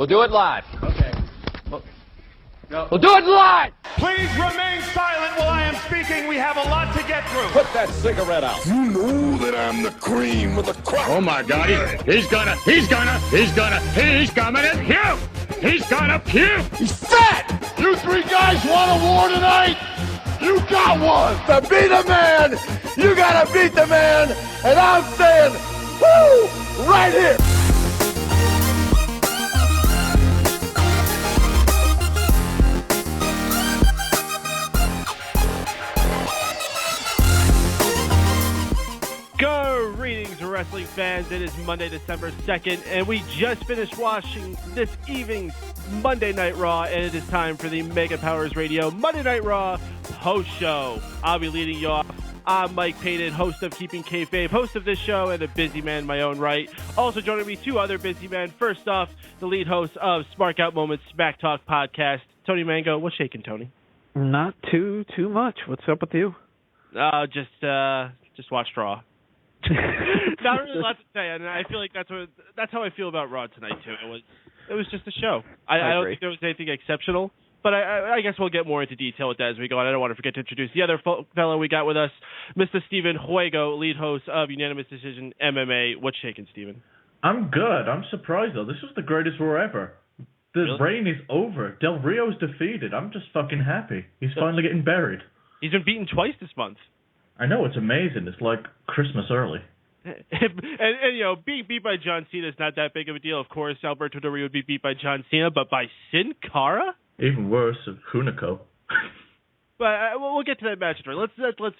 We'll do it live. Okay. We'll do it live! Please remain silent while I am speaking. We have a lot to get through. Put that cigarette out. You know that I'm the cream of the crop. Oh my God, he's gonna puke! He's gonna puke! He's fat! You three guys want a war tonight? You got one! To beat a man, you gotta beat the man, and I'm saying, woo, right here! Greetings, wrestling fans. It is Monday, December 2nd, and we just finished watching this evening's Monday Night Raw, and it is time for the Mega Powers Radio Monday Night Raw post-show. I'll be leading you off. I'm Mike Paden, host of Keeping Kayfabe, host of this show, and a busy man in my own right. Also joining me, two other busy men. First off, the lead host of Spark Out Moments Smack Talk podcast, Tony Mango. What's shaking, Tony? Not too much. What's up with you? Just watched Raw. Not really a lot to say, and I feel like that's how I feel about Raw tonight too. It was just a show. I don't think there was anything exceptional, but I guess we'll get more into detail with that as we go on. I don't want to forget to introduce the other fellow we got with us, Mr. Steven Wago, lead host of Unanimous Decision MMA. What's shaking, Steven? I'm good. I'm surprised though. This was the greatest Raw ever. The reign is over. Del Rio's defeated. I'm just fucking happy. He's finally getting buried. He's been beaten twice this month. I know, it's amazing. It's like Christmas early. and you know, being beat by John Cena is not that big of a deal. Of course, Alberto Del Rio would be beat by John Cena, but by Sin Cara? Even worse, of Hunico. But we'll get to that match. Let's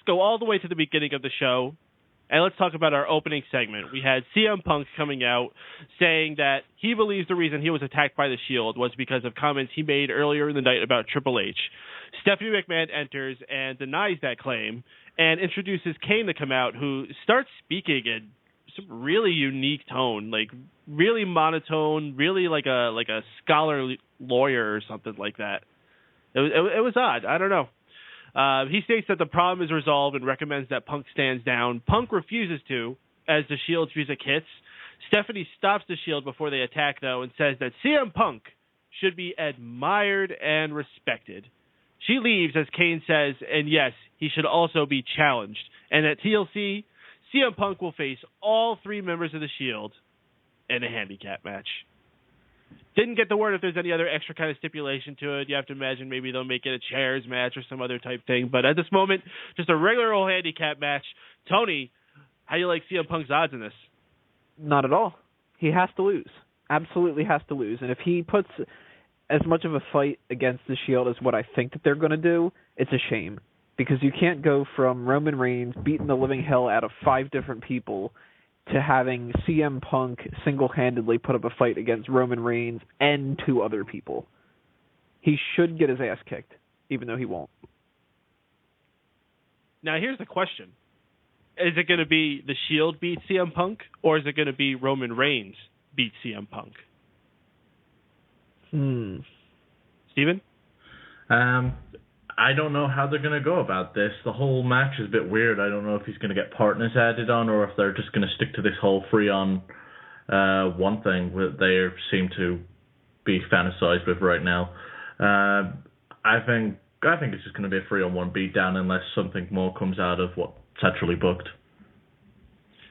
go all the way to the beginning of the show, and let's talk about our opening segment. We had CM Punk coming out saying that he believes the reason he was attacked by the Shield was because of comments he made earlier in the night about Triple H. Stephanie McMahon enters and denies that claim and introduces Kane to come out, who starts speaking in some really unique tone, like really monotone, really like a scholar lawyer or something like that. It was odd. I don't know. He states that the problem is resolved and recommends that Punk stands down. Punk refuses to, as the Shield's music hits. Stephanie stops the Shield before they attack, though, and says that CM Punk should be admired and respected. She leaves, as Kane says, and yes, he should also be challenged. And at TLC, CM Punk will face all three members of the Shield in a handicap match. Didn't get the word if there's any other extra kind of stipulation to it. You have to imagine maybe they'll make it a chairs match or some other type thing. But at this moment, just a regular old handicap match. Tony, how do you like CM Punk's odds in this? Not at all. He has to lose. Absolutely has to lose. And if he puts as much of a fight against the Shield as what I think that they're going to do, it's a shame. Because you can't go from Roman Reigns beating the living hell out of 5 different people to having CM Punk single-handedly put up a fight against Roman Reigns and 2 other people. He should get his ass kicked, even though he won't. Now, here's the question. Is it going to be the Shield beat CM Punk, or is it going to be Roman Reigns beat CM Punk? Steven? I don't know how they're going to go about this. The whole match is a bit weird. I don't know if he's going to get partners added on or if they're just going to stick to this whole free-on one thing that they seem to be fantasized with right now. I think it's just going to be a free-on-one beatdown unless something more comes out of what's actually booked.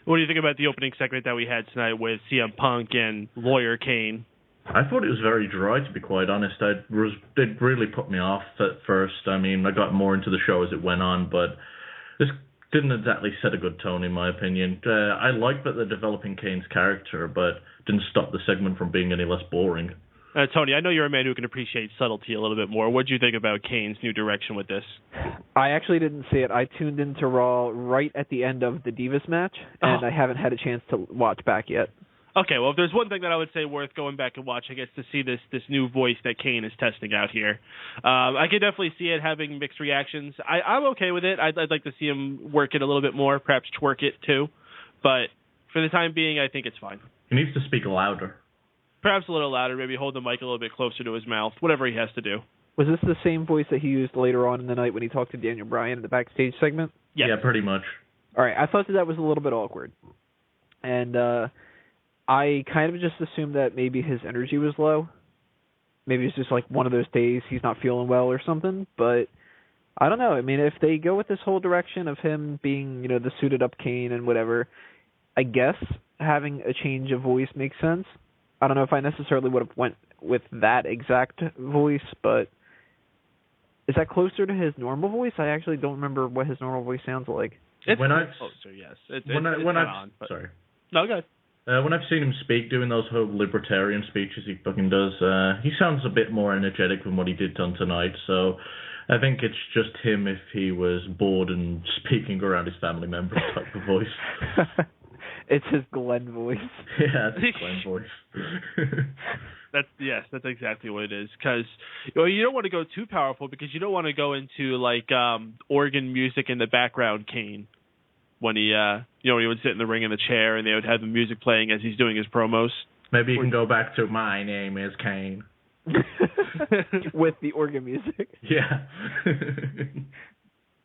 What do you think about the opening segment that we had tonight with CM Punk and Lawyer Kane? I thought it was very dry, to be quite honest. It really put me off at first. I mean, I got more into the show as it went on, but this didn't exactly set a good tone, in my opinion. I like that they're developing Kane's character, but didn't stop the segment from being any less boring. Tony, I know you're a man who can appreciate subtlety a little bit more. What did you think about Kane's new direction with this? I actually didn't see it. I tuned into Raw right at the end of the Divas match, and I haven't had a chance to watch back yet. Okay, well, if there's one thing that I would say worth going back and watching, it's to see this new voice that Kane is testing out here. I could definitely see it having mixed reactions. I'm okay with it. I'd like to see him work it a little bit more, perhaps twerk it too. But for the time being, I think it's fine. He needs to speak louder. Perhaps a little louder, maybe hold the mic a little bit closer to his mouth, whatever he has to do. Was this the same voice that he used later on in the night when he talked to Daniel Bryan in the backstage segment? Yes. Yeah, pretty much. All right, I thought that was a little bit awkward. And I kind of just assumed that maybe his energy was low maybe it's just like one of those days he's not feeling well or something. But I don't know. I mean, if they go with this whole direction of him being, the suited up Kane and whatever, I guess having a change of voice makes sense. I don't know if I necessarily would have went with that exact voice, but is that closer to his normal voice? I actually don't remember what his normal voice sounds like. It's closer, yes. Sorry. No, go ahead. When I've seen him speak, doing those whole libertarian speeches he fucking does, he sounds a bit more energetic than what he did on tonight, so I think it's just him if he was bored and speaking around his family members type of voice. It's his Glenn voice. Yeah, it's his Glenn voice. That's exactly what it is. Because you don't want to go too powerful because you don't want to go into like organ music in the background, Kane. When he, when he would sit in the ring in the chair and they would have the music playing as he's doing his promos. Maybe you can go back to "My name is Kane" with the organ music. Yeah.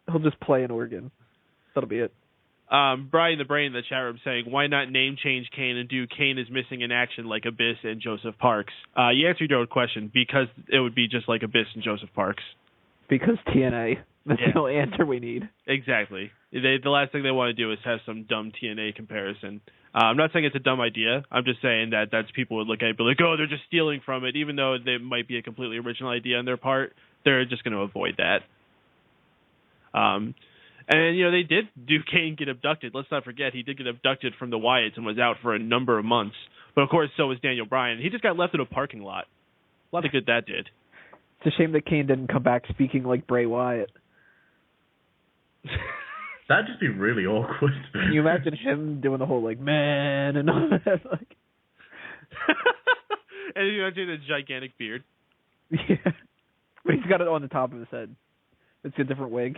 He'll just play an organ. That'll be it. Brian the Brain in the chat room saying, why not name change Kane and do Kane is missing in action like Abyss and Joseph Parks? You answered your own question, because it would be just like Abyss and Joseph Parks. Because TNA. That's the only answer we need. Exactly. The last thing they want to do is have some dumb TNA comparison. I'm not saying it's a dumb idea. I'm just saying that's people would look at it and be like, oh, they're just stealing from it. Even though they might be a completely original idea on their part, they're just going to avoid that. And, they did do Kane get abducted. Let's not forget, he did get abducted from the Wyatts and was out for a number of months. But, of course, so was Daniel Bryan. He just got left in a parking lot. A lot of good that did. It's a shame that Kane didn't come back speaking like Bray Wyatt. That'd just be really awkward. Can you imagine him doing the whole, man, and all that? And you imagine a gigantic beard. Yeah. But he's got it on the top of his head. It's a different wig.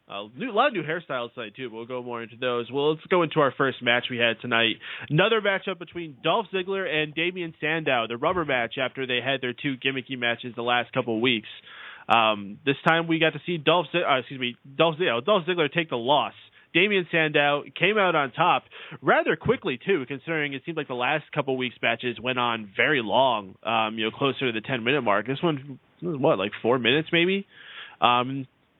A lot of new hairstyles tonight, too, but we'll go more into those. Well, let's go into our first match we had tonight. Another matchup between Dolph Ziggler and Damien Sandow, the rubber match after they had their two gimmicky matches the last couple of weeks. This time we got to see Dolph Ziggler take the loss. Damien Sandow came out on top rather quickly, too, considering it seemed like the last couple of weeks' matches went on very long, closer to the 10-minute mark. This one, 4 minutes maybe?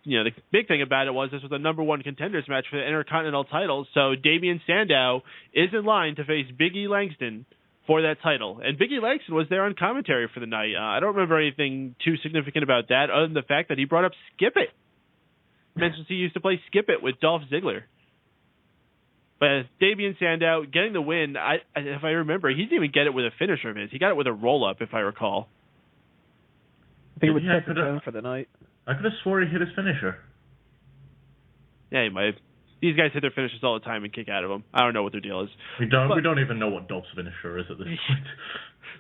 The big thing about it was this was a number one contenders match for the Intercontinental title, so Damien Sandow is in line to face Big E Langston for that title. And Big E Langston was there on commentary for the night. I don't remember anything too significant about that other than the fact that he brought up Skip It. Mentions he used to play Skip It with Dolph Ziggler. But Damien Sandow getting the win, if I remember, he didn't even get it with a finisher of his. He got it with a roll-up, if I recall. I think it would set the tone for the night. I could have swore he hit his finisher. Yeah, he might. These guys hit their finishers all the time and kick out of them. I don't know what their deal is. We don't even know what Dolph's finisher is at this point.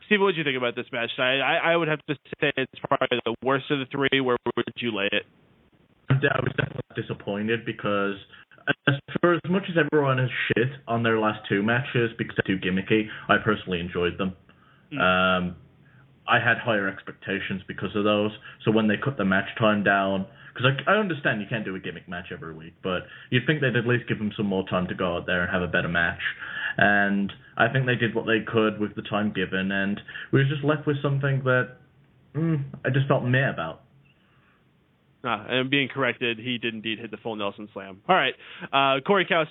Steve, what did you think about this match? I would have to say it's probably the worst of the three. Where would you lay it? I was definitely disappointed because for as much as everyone has shit on their last two matches because they're too gimmicky, I personally enjoyed them. I had higher expectations because of those. So when they cut the match time down, because I understand you can't do a gimmick match every week, but you'd think they'd at least give them some more time to go out there and have a better match. And I think they did what they could with the time given, and we were just left with something that I just felt meh about. And being corrected, he did indeed hit the full Nelson Slam. All right. Corey Krause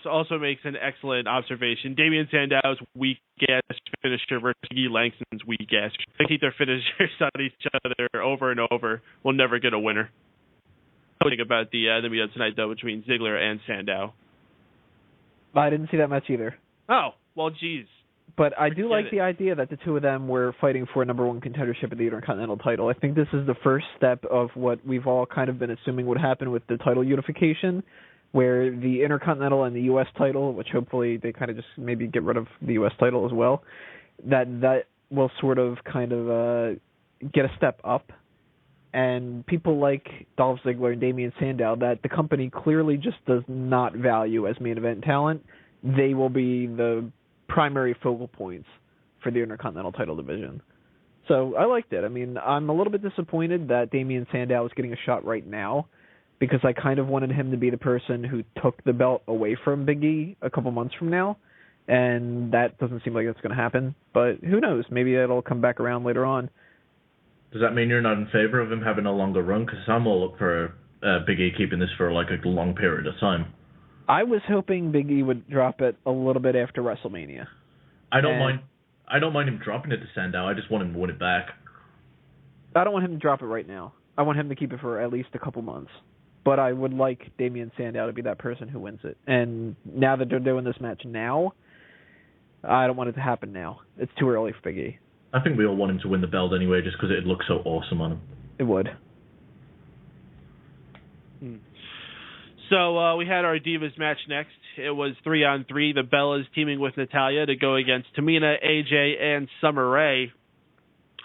also makes an excellent observation. Damien Sandow's weak-ass finisher versus Guy Langston's weak-ass. They keep their finishers on each other over and over. We'll never get a winner. What do you think about the meetup tonight, though, between Ziggler and Sandow? I didn't see that match either. Oh, well, geez. But I do like the idea that the two of them were fighting for a number one contendership of the Intercontinental title. I think this is the first step of what we've all kind of been assuming would happen with the title unification, where the Intercontinental and the U.S. title, which hopefully they kind of just maybe get rid of the U.S. title as well, that will sort of kind of get a step up. And people like Dolph Ziggler and Damien Sandow, that the company clearly just does not value as main event talent, they will be the primary focal points for the Intercontinental title division. So I liked it. I mean, I'm a little bit disappointed that Damien Sandow is getting a shot right now because I kind of wanted him to be the person who took the belt away from Big E a couple months from now. and that doesn't seem like it's going to happen. But who knows? Maybe it'll come back around later on. Does that mean you're not in favor of him having a longer run? Because I'm all up for Big E keeping this for like a long period of time. I was hoping Big E would drop it a little bit after WrestleMania. I don't mind him dropping it to Sandow. I just want him to win it back. I don't want him to drop it right now. I want him to keep it for at least a couple months. But I would like Damien Sandow to be that person who wins it. And now that they're doing this match now, I don't want it to happen now. It's too early for Big E. I think we all want him to win the belt anyway, just because it'd look so awesome on him. It would. So we had our Divas match next. It was 3-on-3. The Bellas teaming with Natalya to go against Tamina, AJ, and Summer Rae.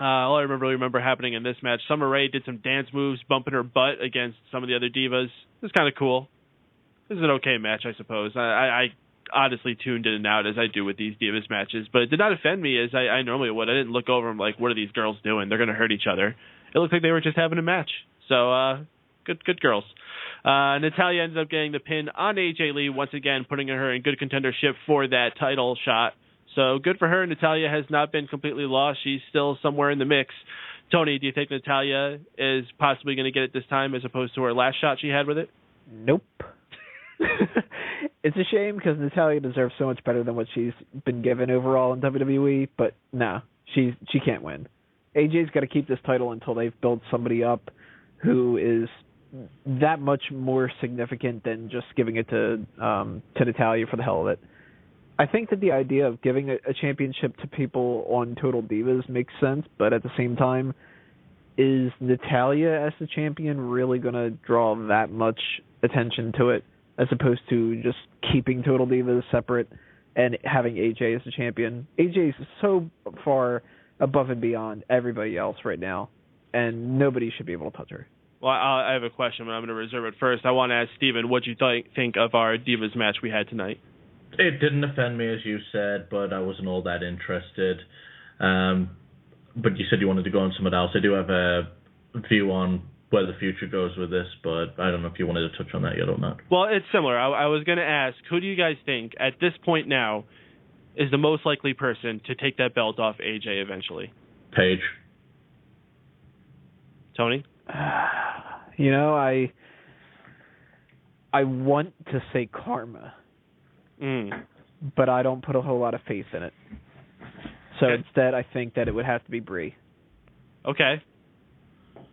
All I remember happening in this match, Summer Rae did some dance moves, bumping her butt against some of the other divas. It was kind of cool. This is an okay match, I suppose. I honestly tuned in and out as I do with these Divas matches, but it did not offend me as I normally would. I didn't look over and like, what are these girls doing? They're going to hurt each other. It looked like they were just having a match. So, good girls. Natalya ended up getting the pin on AJ Lee, once again putting her in good contendership for that title shot. So good for her. Natalya has not been completely lost. She's still somewhere in the mix. Tony, do you think Natalya is possibly going to get it this time as opposed to her last shot she had with it? Nope. It's a shame because Natalya deserves so much better than what she's been given overall in WWE, but no, she can't win. AJ's got to keep this title until they've built somebody up who is that much more significant than just giving it to Natalya for the hell of it. I think that the idea of giving a championship to people on Total Divas makes sense, but at the same time, is Natalya as the champion really going to draw that much attention to it, as opposed to just keeping Total Divas separate and having AJ as the champion? AJ is so far above and beyond everybody else right now, and nobody should be able to touch her. Well, I have a question, but I'm going to reserve it first. I want to ask Steven, what do you think of our Divas match we had tonight? It didn't offend me, as you said, but I wasn't all that interested. But you said you wanted to go on something else. I do have a view on where the future goes with this, but I don't know if you wanted to touch on that yet or not. Well, it's similar. I was going to ask, who do you guys think, at this point now, is the most likely person to take that belt off AJ eventually? Paige. Tony? You know, I want to say Karma, but I don't put a whole lot of faith in it. So instead, I think that it would have to be Brie. Okay.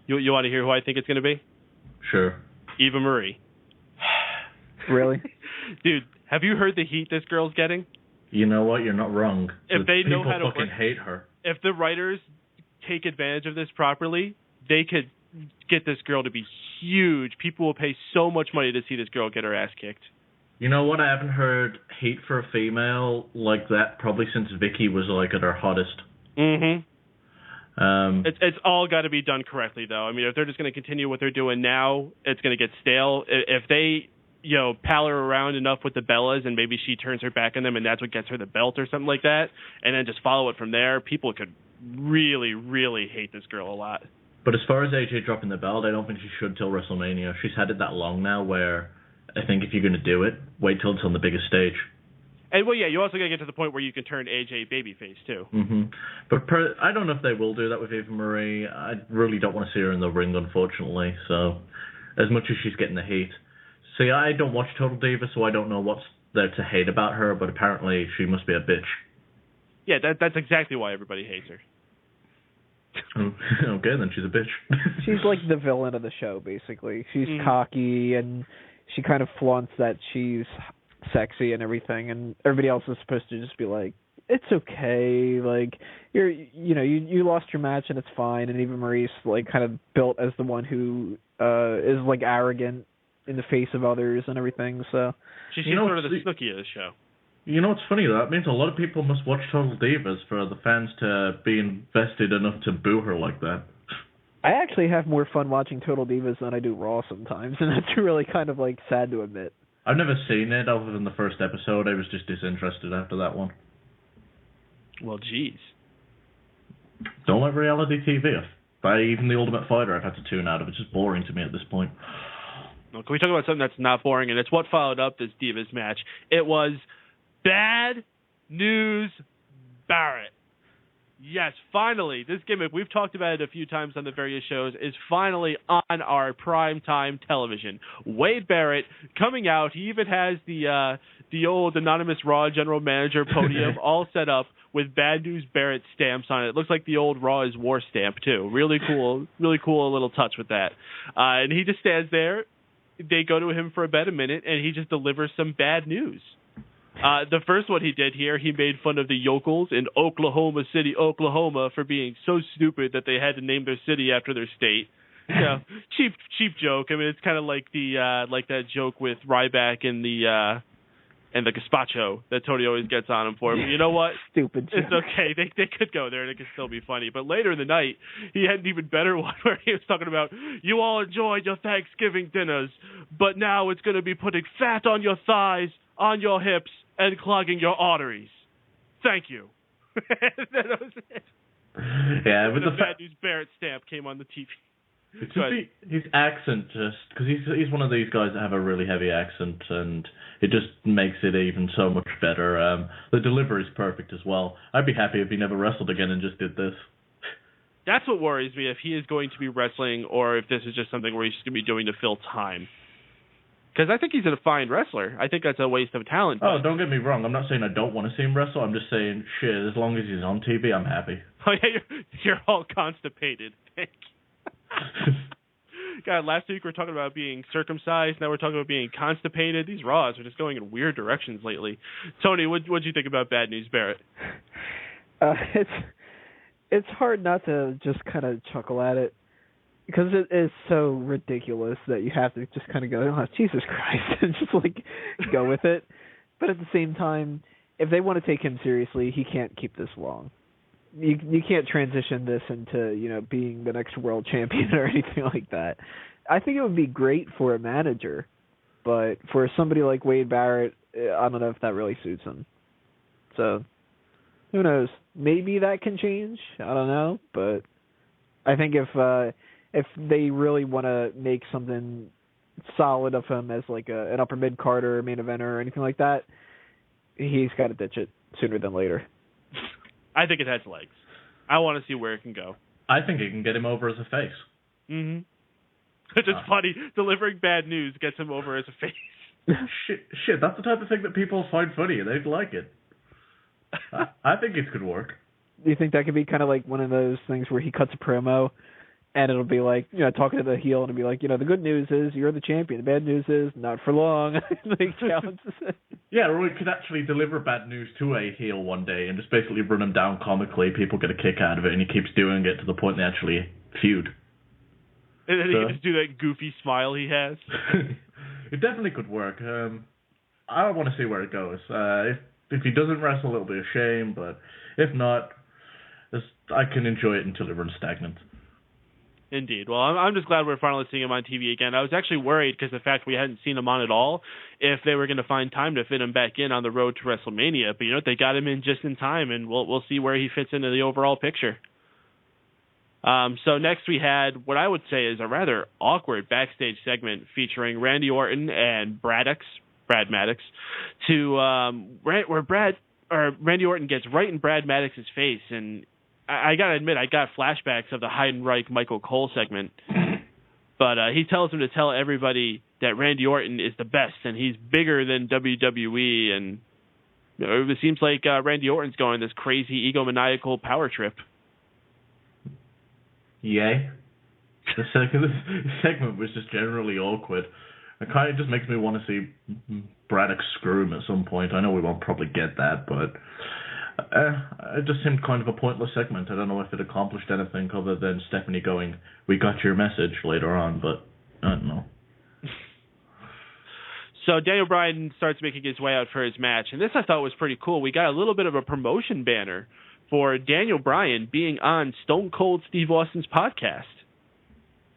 You want to hear who I think it's going to be? Sure. Eva Marie. Really? Dude, have you heard the heat this girl's getting? You know what? You're not wrong. If they know how to people fucking hate her. If the writers take advantage of this properly, they could get this girl to be huge. People will pay so much money to see this girl get her ass kicked. You know what? I haven't heard hate for a female like that probably since Vicky was like at her hottest. Mm-hmm. It's all got to be done correctly, though. I mean, if they're just going to continue what they're doing now, it's going to get stale. If they, pal her around enough with the Bellas and maybe she turns her back on them and that's what gets her the belt or something like that, and then just follow it from there, people could really, really hate this girl a lot. But as far as AJ dropping the belt, I don't think she should till WrestleMania. She's had it that long now where I think if you're going to do it, wait till it's on the biggest stage. And, well, yeah, you also got to get to the point where you can turn AJ babyface, too. Mm-hmm. But I don't know if they will do that with Eva Marie. I really don't want to see her in the ring, unfortunately. So, as much as she's getting the hate. See, I don't watch Total Divas, so I don't know what's there to hate about her, but apparently she must be a bitch. Yeah, that's exactly why everybody hates her. Okay, then she's a bitch. She's like the villain of the show, basically. She's cocky, and she kind of flaunts that she's sexy and everything, and everybody else is supposed to just be like, it's okay, like, you lost your match and it's fine, and Eva Marie's like kind of built as the one who is like arrogant in the face of others and everything, so. She's sort of the Snooki of the show. You know what's funny, though? That means a lot of people must watch Total Divas for the fans to be invested enough to boo her like that. I actually have more fun watching Total Divas than I do Raw sometimes, and that's really kind of like sad to admit. I've never seen it other than the first episode. I was just disinterested after that one. Well, geez. Don't like reality TV. Even The Ultimate Fighter, I've had to tune out of. It's just boring to me at this point. Well, can we talk about something that's not boring? And it's what followed up this Divas match. It was bad, News Barrett. Yes, finally, this gimmick, we've talked about it a few times on the various shows, is finally on our primetime television. Wade Barrett coming out. He even has the old anonymous Raw general manager podium all set up with Bad News Barrett stamps on it. It looks like the old Raw is War stamp, too. Really cool little touch with that. And he just stands there. They go to him for about a minute, and he just delivers some bad news. The first one he did here, he made fun of the yokels in Oklahoma City, Oklahoma, for being so stupid that they had to name their city after their state. You know, cheap joke. I mean, it's kind of like the like that joke with Ryback and the gazpacho that Tony always gets on him for. But you know what? Stupid joke. It's okay. They could go there and it could still be funny. But later in the night, he had an even better one where he was talking about, you all enjoyed your Thanksgiving dinners, but now it's going to be putting fat on your thighs, on your hips, and clogging your arteries. Thank you. That was it. Yeah, but the Bad News Barrett stamp came on the TV. It's just his accent, just because he's one of these guys that have a really heavy accent, and it just makes it even so much better. The delivery is perfect as well. I'd be happy if he never wrestled again and just did this. That's what worries me, if he is going to be wrestling or if this is just something where he's just going to be doing to fill time. Because I think he's a fine wrestler. I think that's a waste of talent. Oh, don't get me wrong. I'm not saying I don't want to see him wrestle. I'm just saying, shit, as long as he's on TV, I'm happy. Oh, yeah, you're all constipated. Thank you. God, last week we were talking about being circumcised. Now we're talking about being constipated. These Raws are just going in weird directions lately. Tony, what'd you think about Bad News Barrett? It's hard not to just kind of chuckle at it, because it is so ridiculous that you have to just kind of go, oh, Jesus Christ, and just, like, go with it. But at the same time, if they want to take him seriously, he can't keep this long. You can't transition this into, you know, being the next world champion or anything like that. I think it would be great for a manager, but for somebody like Wade Barrett, I don't know if that really suits him. So, who knows? Maybe that can change. I don't know, but I think if they really want to make something solid of him as like an upper mid card or main eventer or anything like that, he's got to ditch it sooner than later. I think it has legs. I want to see where it can go. I think it can get him over as a face. Mm-hmm. It's just funny. Delivering bad news gets him over as a face. Shit, that's the type of thing that people find funny, and they'd like it. I think it could work. Do you think that could be kind of like one of those things where he cuts a promo, and it'll be like, you know, talking to the heel, and it'll be like, you know, the good news is you're the champion. The bad news is not for long. Yeah, or we could actually deliver bad news to a heel one day and just basically run him down comically. People get a kick out of it, and he keeps doing it to the point they actually feud. And then he can just do that goofy smile he has. It definitely could work. I want to see where it goes. If he doesn't wrestle, it'll be a shame, but if not, I can enjoy it until it runs stagnant. Indeed. Well, I'm just glad we're finally seeing him on TV again. I was actually worried because the fact we hadn't seen him on at all, if they were going to find time to fit him back in on the road to WrestleMania. But, you know, they got him in just in time, and we'll see where he fits into the overall picture. So next we had what I would say is a rather awkward backstage segment featuring Randy Orton and Brad Maddox, where Randy Orton gets right in Brad Maddox's face, and I gotta admit, I got flashbacks of the Heidenreich Michael Cole segment. But he tells him to tell everybody that Randy Orton is the best and he's bigger than WWE. And you know, it seems like Randy Orton's going this crazy egomaniacal power trip. Yay. The segment was just generally awkward. It kind of just makes me want to see Braddock screw him at some point. I know we won't probably get that, but it just seemed kind of a pointless segment. I don't know if it accomplished anything other than Stephanie going, "We got your message" later on, but I don't know. So Daniel Bryan starts making his way out for his match, and this I thought was pretty cool. We got a little bit of a promotion banner for Daniel Bryan being on Stone Cold Steve Austin's podcast.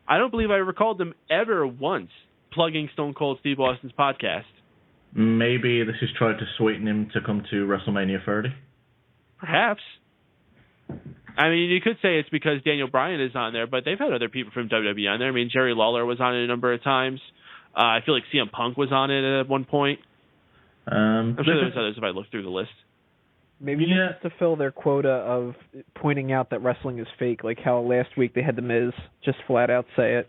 I don't believe I recalled them ever once plugging Stone Cold Steve Austin's podcast. Maybe this is trying to sweeten him to come to WrestleMania 30? Perhaps. I mean, you could say it's because Daniel Bryan is on there, but they've had other people from WWE on there. I mean, Jerry Lawler was on it a number of times. I feel like CM Punk was on it at one point. I'm sure there's others if I look through the list. Maybe just to fill their quota of pointing out that wrestling is fake, like how last week they had the Miz just flat out say it.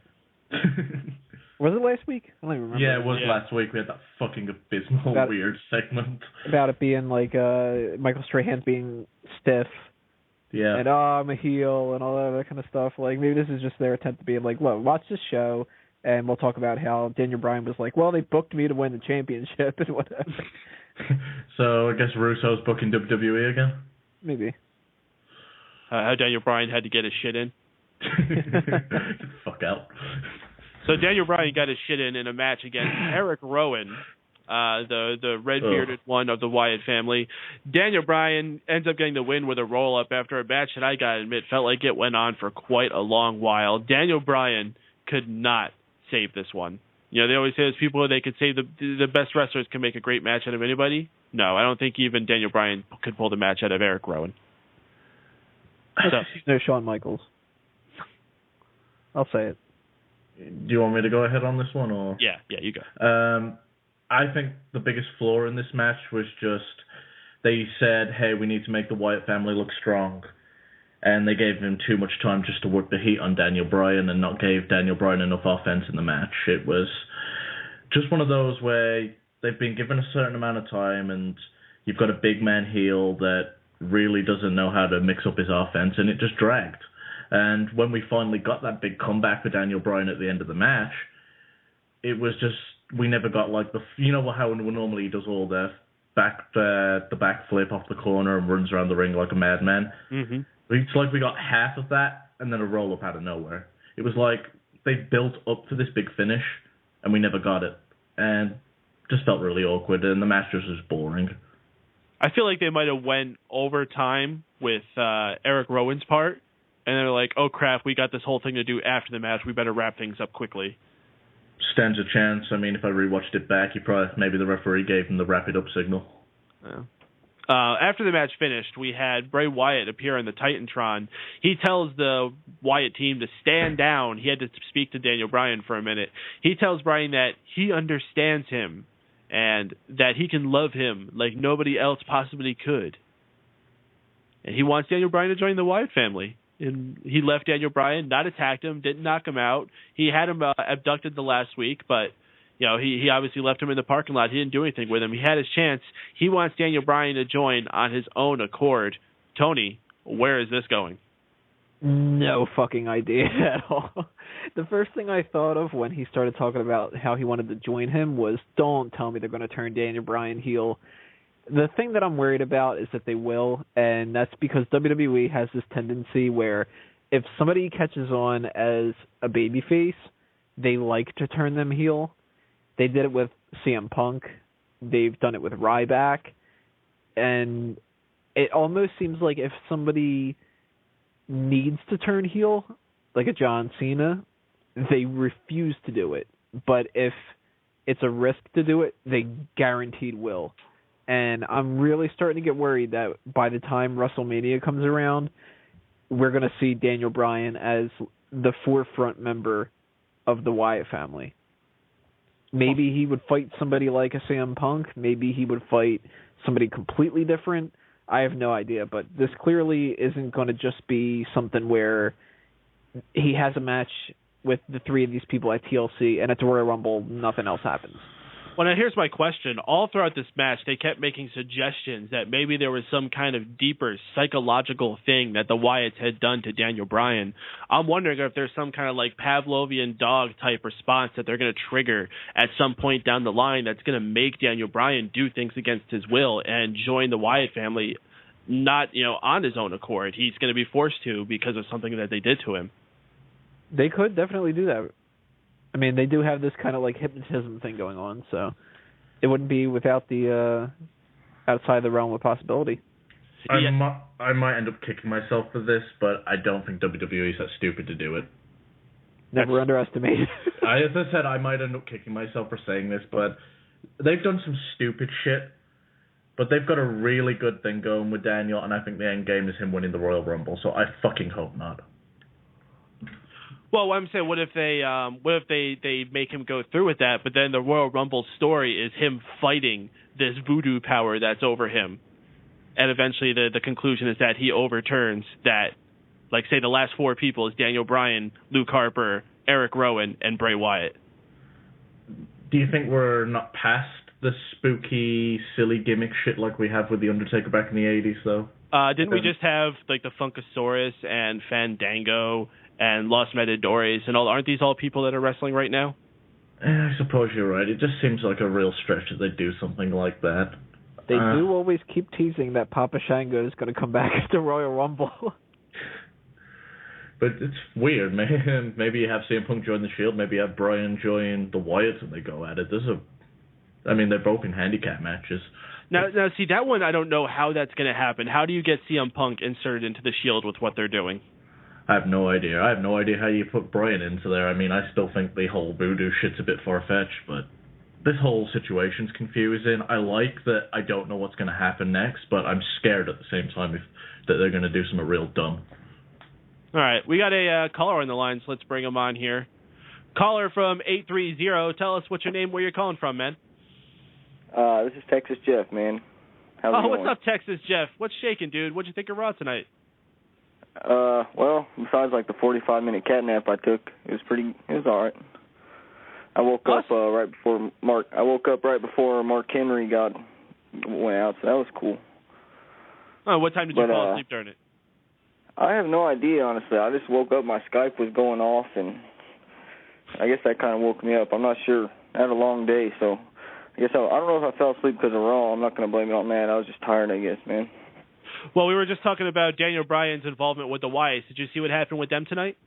Was it last week? I don't even remember. Yeah, it was last week. We had that fucking abysmal, weird segment. About it being like Michael Strahan being stiff. Yeah. And, I'm a heel and all that other kind of stuff. Like, maybe this is just their attempt to be like, well, watch this show, and we'll talk about how Daniel Bryan was like, well, they booked me to win the championship and whatever. So I guess Russo's booking WWE again? Maybe. How Daniel Bryan had to get his shit in. Fuck out. So Daniel Bryan got his shit in a match against Erick Rowan, the red-bearded one of the Wyatt family. Daniel Bryan ends up getting the win with a roll-up after a match that I gotta admit felt like it went on for quite a long while. Daniel Bryan could not save this one. You know, they always say there's people they could say the best wrestlers can make a great match out of anybody. No, I don't think even Daniel Bryan could pull the match out of Erick Rowan. So, no Shawn Michaels. I'll say it. Do you want me to go ahead on this one? Or Yeah, you go. I think the biggest flaw in this match was just they said, hey, we need to make the Wyatt family look strong. And they gave him too much time just to work the heat on Daniel Bryan and not gave Daniel Bryan enough offense in the match. It was just one of those where they've been given a certain amount of time and you've got a big man heel that really doesn't know how to mix up his offense, and it just dragged. And when we finally got that big comeback for Daniel Bryan at the end of the match, it was just, we never got like how normally he does all the back flip off the corner and runs around the ring like a madman. Mm-hmm. It's like we got half of that and then a roll-up out of nowhere. It was like they built up to this big finish and we never got it. And just felt really awkward, and the match just was boring. I feel like they might have went over time with Erick Rowan's part, and they're like, oh crap, we got this whole thing to do after the match, we better wrap things up quickly. Stands a chance. I mean, if I rewatched it back, maybe the referee gave him the wrap it up signal. Yeah. After the match finished, we had Bray Wyatt appear on the Titantron. He tells the Wyatt team to stand down. He had to speak to Daniel Bryan for a minute. He tells Bryan that he understands him and that he can love him like nobody else possibly could. And he wants Daniel Bryan to join the Wyatt family. And he left Daniel Bryan, not attacked him, didn't knock him out. He had him abducted the last week, but you know, he obviously left him in the parking lot. He didn't do anything with him. He had his chance. He wants Daniel Bryan to join on his own accord. Tony, where is this going? No fucking idea at all. The first thing I thought of when he started talking about how he wanted to join him was, don't tell me they're going to turn Daniel Bryan heel. The thing that I'm worried about is that they will, and that's because WWE has this tendency where if somebody catches on as a babyface, they like to turn them heel. They did it with CM Punk. They've done it with Ryback. And it almost seems like if somebody needs to turn heel, like a John Cena, they refuse to do it. But if it's a risk to do it, they guaranteed will. And I'm really starting to get worried that by the time WrestleMania comes around, we're going to see Daniel Bryan as the forefront member of the Wyatt family. Maybe he would fight somebody like a CM Punk. Maybe he would fight somebody completely different. I have no idea, but this clearly isn't going to just be something where he has a match with the three of these people at TLC, and at the Royal Rumble, nothing else happens. Well, now here's my question. All throughout this match, they kept making suggestions that maybe there was some kind of deeper psychological thing that the Wyatts had done to Daniel Bryan. I'm wondering if there's some kind of like Pavlovian dog type response that they're going to trigger at some point down the line that's going to make Daniel Bryan do things against his will and join the Wyatt family, not, on his own accord. He's going to be forced to because of something that they did to him. They could definitely do that. I mean, they do have this kind of like hypnotism thing going on, so it wouldn't be without the outside the realm of possibility. I might end up kicking myself for this, but I don't think WWE is that stupid to do it. Never underestimate. As I said, I might end up kicking myself for saying this, but they've done some stupid shit, but they've got a really good thing going with Daniel, and I think the end game is him winning the Royal Rumble, so I fucking hope not. Well, I'm saying, what if they make him go through with that, but then the Royal Rumble story is him fighting this voodoo power that's over him? and eventually the conclusion is that he overturns that, like, say the last 4 people is Daniel Bryan, Luke Harper, Erick Rowan, and Bray Wyatt. Do you think we're not past the spooky, silly gimmick shit like we have with The Undertaker back in the 80s, though? Didn't we just have, like, the Funkasaurus and Fandango and Los Matadores and all? Aren't these all people that are wrestling right now? I suppose you're right. It just seems like a real stretch that they do something like that. They do always keep teasing that Papa Shango is going to come back at the Royal Rumble. But it's weird. Maybe you have CM Punk join the Shield. Maybe you have Bryan join the Wyatts and they go at it. They're both in handicap matches. Now, see, that one, I don't know how that's going to happen. How do you get CM Punk inserted into the Shield with what they're doing? I have no idea. I have no idea how you put Bryan into there. I mean, I still think the whole voodoo shit's a bit far-fetched, but this whole situation's confusing. I like that I don't know what's going to happen next, but I'm scared at the same time that they're going to do something real dumb. All right, we got a caller on the line, so let's bring him on here. Caller from 830, tell us what's your name, where you're calling from, man. This is Texas Jeff, man. How's it going? What's up, Texas Jeff? What's shaking, dude? What'd you think of Raw tonight? Well, besides like the 45-minute cat nap I took, it was all right. I woke up right before Mark Henry went out, so that was cool. Oh, what time did you fall asleep during it? I have no idea, honestly. I just woke up, my Skype was going off, and I guess that kind of woke me up. I'm not sure. I had a long day, so I guess I don't know if I fell asleep because of Raw. I'm not going to blame it on that. I was just tired, I guess, man. Well, we were just talking about Daniel Bryan's involvement with the Wyatts. Did you see what happened with them tonight?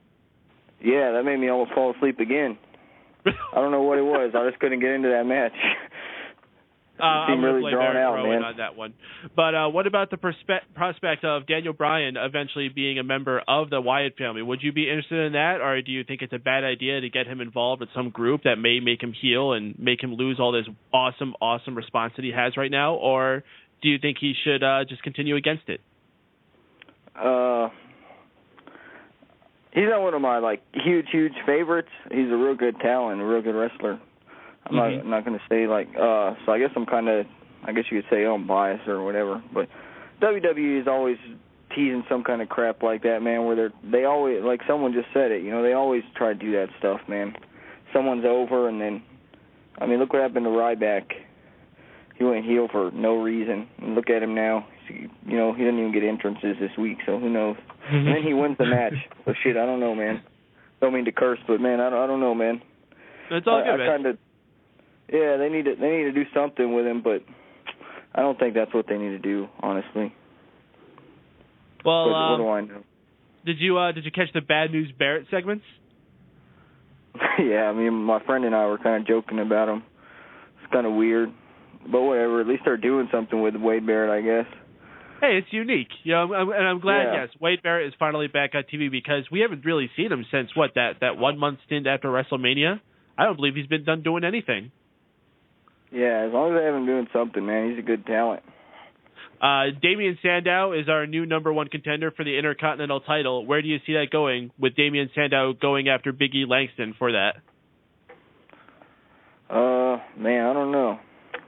Yeah, that made me almost fall asleep again. I don't know what it was. I just couldn't get into that match. I'm really going to blame drawn Erick out, Rowan man. on that one. But what about the prospect of Daniel Bryan eventually being a member of the Wyatt family? Would you be interested in that, or do you think it's a bad idea to get him involved with some group that may make him heel and make him lose all this awesome response that he has right now, or do you think he should just continue against it? He's not one of my huge favorites. He's a real good talent, a real good wrestler. I'm not going to say so I guess you could say I'm biased or whatever, but WWE is always teasing some kind of crap like that, man, where they always, like someone just said it, they always try to do that stuff, man. Someone's over and then, look what happened to Ryback. He went heel for no reason. And look at him now. He didn't even get entrances this week, so who knows? And then he wins the match. So shit, I don't know, man. Don't mean to curse, but man, I don't know, man. It's all good, man. Yeah, they need to do something with him, but I don't think that's what they need to do, honestly. Well, what do I know? Did you catch the Bad News Barrett segments? Yeah, my friend and I were kind of joking about him. It's kind of weird, but whatever. At least they're doing something with Wade Barrett, I guess. Hey, it's unique, and I'm glad. Yeah. Yes, Wade Barrett is finally back on TV because we haven't really seen him since that 1 month stint after WrestleMania. I don't believe he's been done doing anything. Yeah, as long as they have him doing something, man, he's a good talent. Damien Sandow is our new #1 contender for the Intercontinental title. Where do you see that going, with Damien Sandow going after Big E Langston for that? Man, I don't know.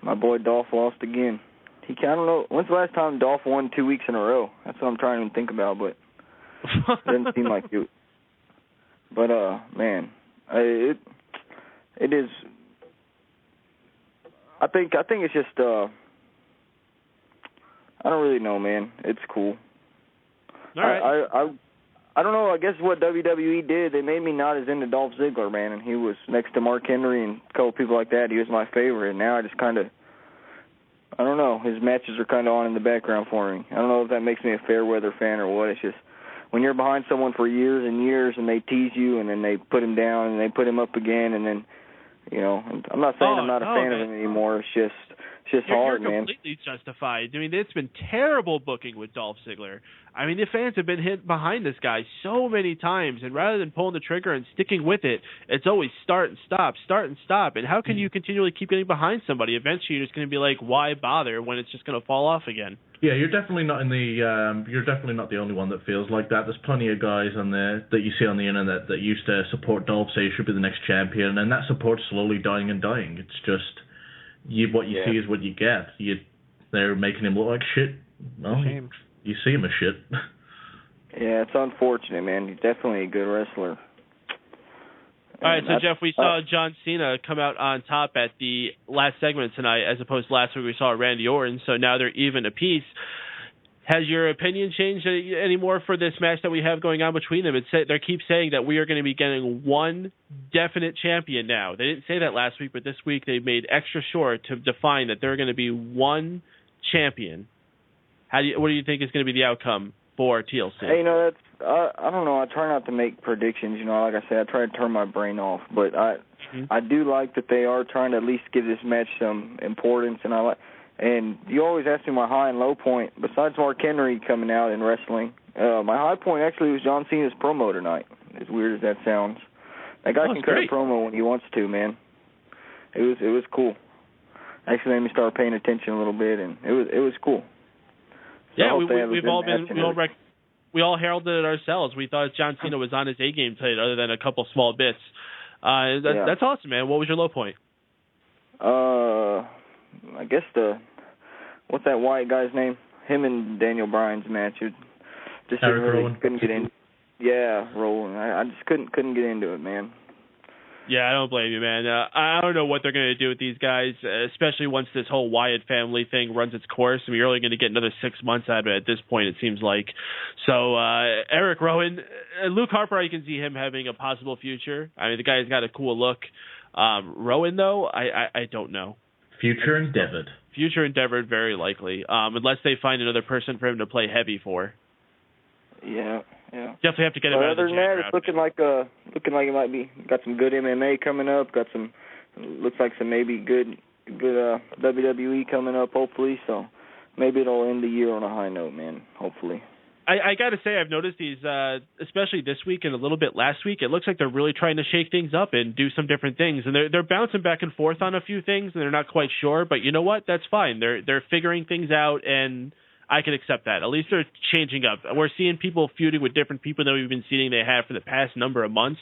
My boy Dolph lost again. I don't know. When's the last time Dolph won 2 weeks in a row? That's what I'm trying to think about, but it doesn't seem like it. But, man, it is... I think it's just, I don't really know, man. It's cool. All right. I don't know. I guess what WWE did, they made me not as into Dolph Ziggler, man, and he was next to Mark Henry and a couple people like that. He was my favorite, and now I just kind of, I don't know. His matches are kind of on in the background for me. I don't know if that makes me a fair weather fan or what. It's just when you're behind someone for years and years and they tease you and then they put him down and they put him up again and then, I'm not saying I'm not a fan of him anymore. It's just hard, man. You're completely justified. It's been terrible booking with Dolph Ziggler. The fans have been hit behind this guy so many times, and rather than pulling the trigger and sticking with it, it's always start and stop. And how can you continually keep getting behind somebody? Eventually, you're just going to be like, why bother when it's just going to fall off again? Yeah, you're definitely not you're definitely not the only one that feels like that. There's plenty of guys on there that you see on the internet that used to support Dolph, say he should be the next champion, and that support's slowly dying. It's just what you see is what you get. They're making him look like shit No, shame. You see him as shit. Yeah, it's unfortunate, man. He's definitely a good wrestler. All right, so Jeff, we saw John Cena come out on top at the last segment tonight, as opposed to last week we saw Randy Orton. So now they're even apiece. Has your opinion changed anymore for this match that we have going on between them? They keep saying that we are going to be getting one definite champion now. They didn't say that last week, but this week they made extra sure to define that they're going to be one champion. What do you think is going to be the outcome for TLC? Hey, I don't know. I try not to make predictions. Like I said, I try to turn my brain off. But I do like that they are trying to at least give this match some importance. And you always ask me my high and low point. Besides Mark Henry coming out and wrestling, my high point actually was John Cena's promo tonight. As weird as that sounds, that guy can cut a promo when he wants to, man. It was cool. Actually made me start paying attention a little bit, and it was cool. So yeah, we all heralded it ourselves. We thought John Cena was on his A game tonight, other than a couple small bits. That's awesome, man. What was your low point? I guess what's that Wyatt guy's name? Him and Daniel Bryan's match. Rowan. Couldn't get in. Yeah, Rowan. I just couldn't get into it, man. Yeah, I don't blame you, man. I don't know what they're going to do with these guys, especially once this whole Wyatt family thing runs its course. We're only going to get another 6 months out of it at this point, it seems like. So, Erick, Rowan, Luke Harper, I can see him having a possible future. I mean, the guy's got a cool look. Rowan, though, I don't know. Future endeavored. Future endeavored, very likely, unless they find another person for him to play heavy for. Yeah. Definitely have to get him out of the other than that, it's looking like it might be. Got some good MMA coming up. Looks like some maybe good WWE coming up, hopefully. So maybe it'll end the year on a high note, man. Hopefully. I got to say, I've noticed these, especially this week and a little bit last week. It looks like they're really trying to shake things up and do some different things, and they're bouncing back and forth on a few things, and they're not quite sure. But you know what? That's fine. They're figuring things out, and I can accept that. At least they're changing up. We're seeing people feuding with different people that we've been seeing they have for the past number of months.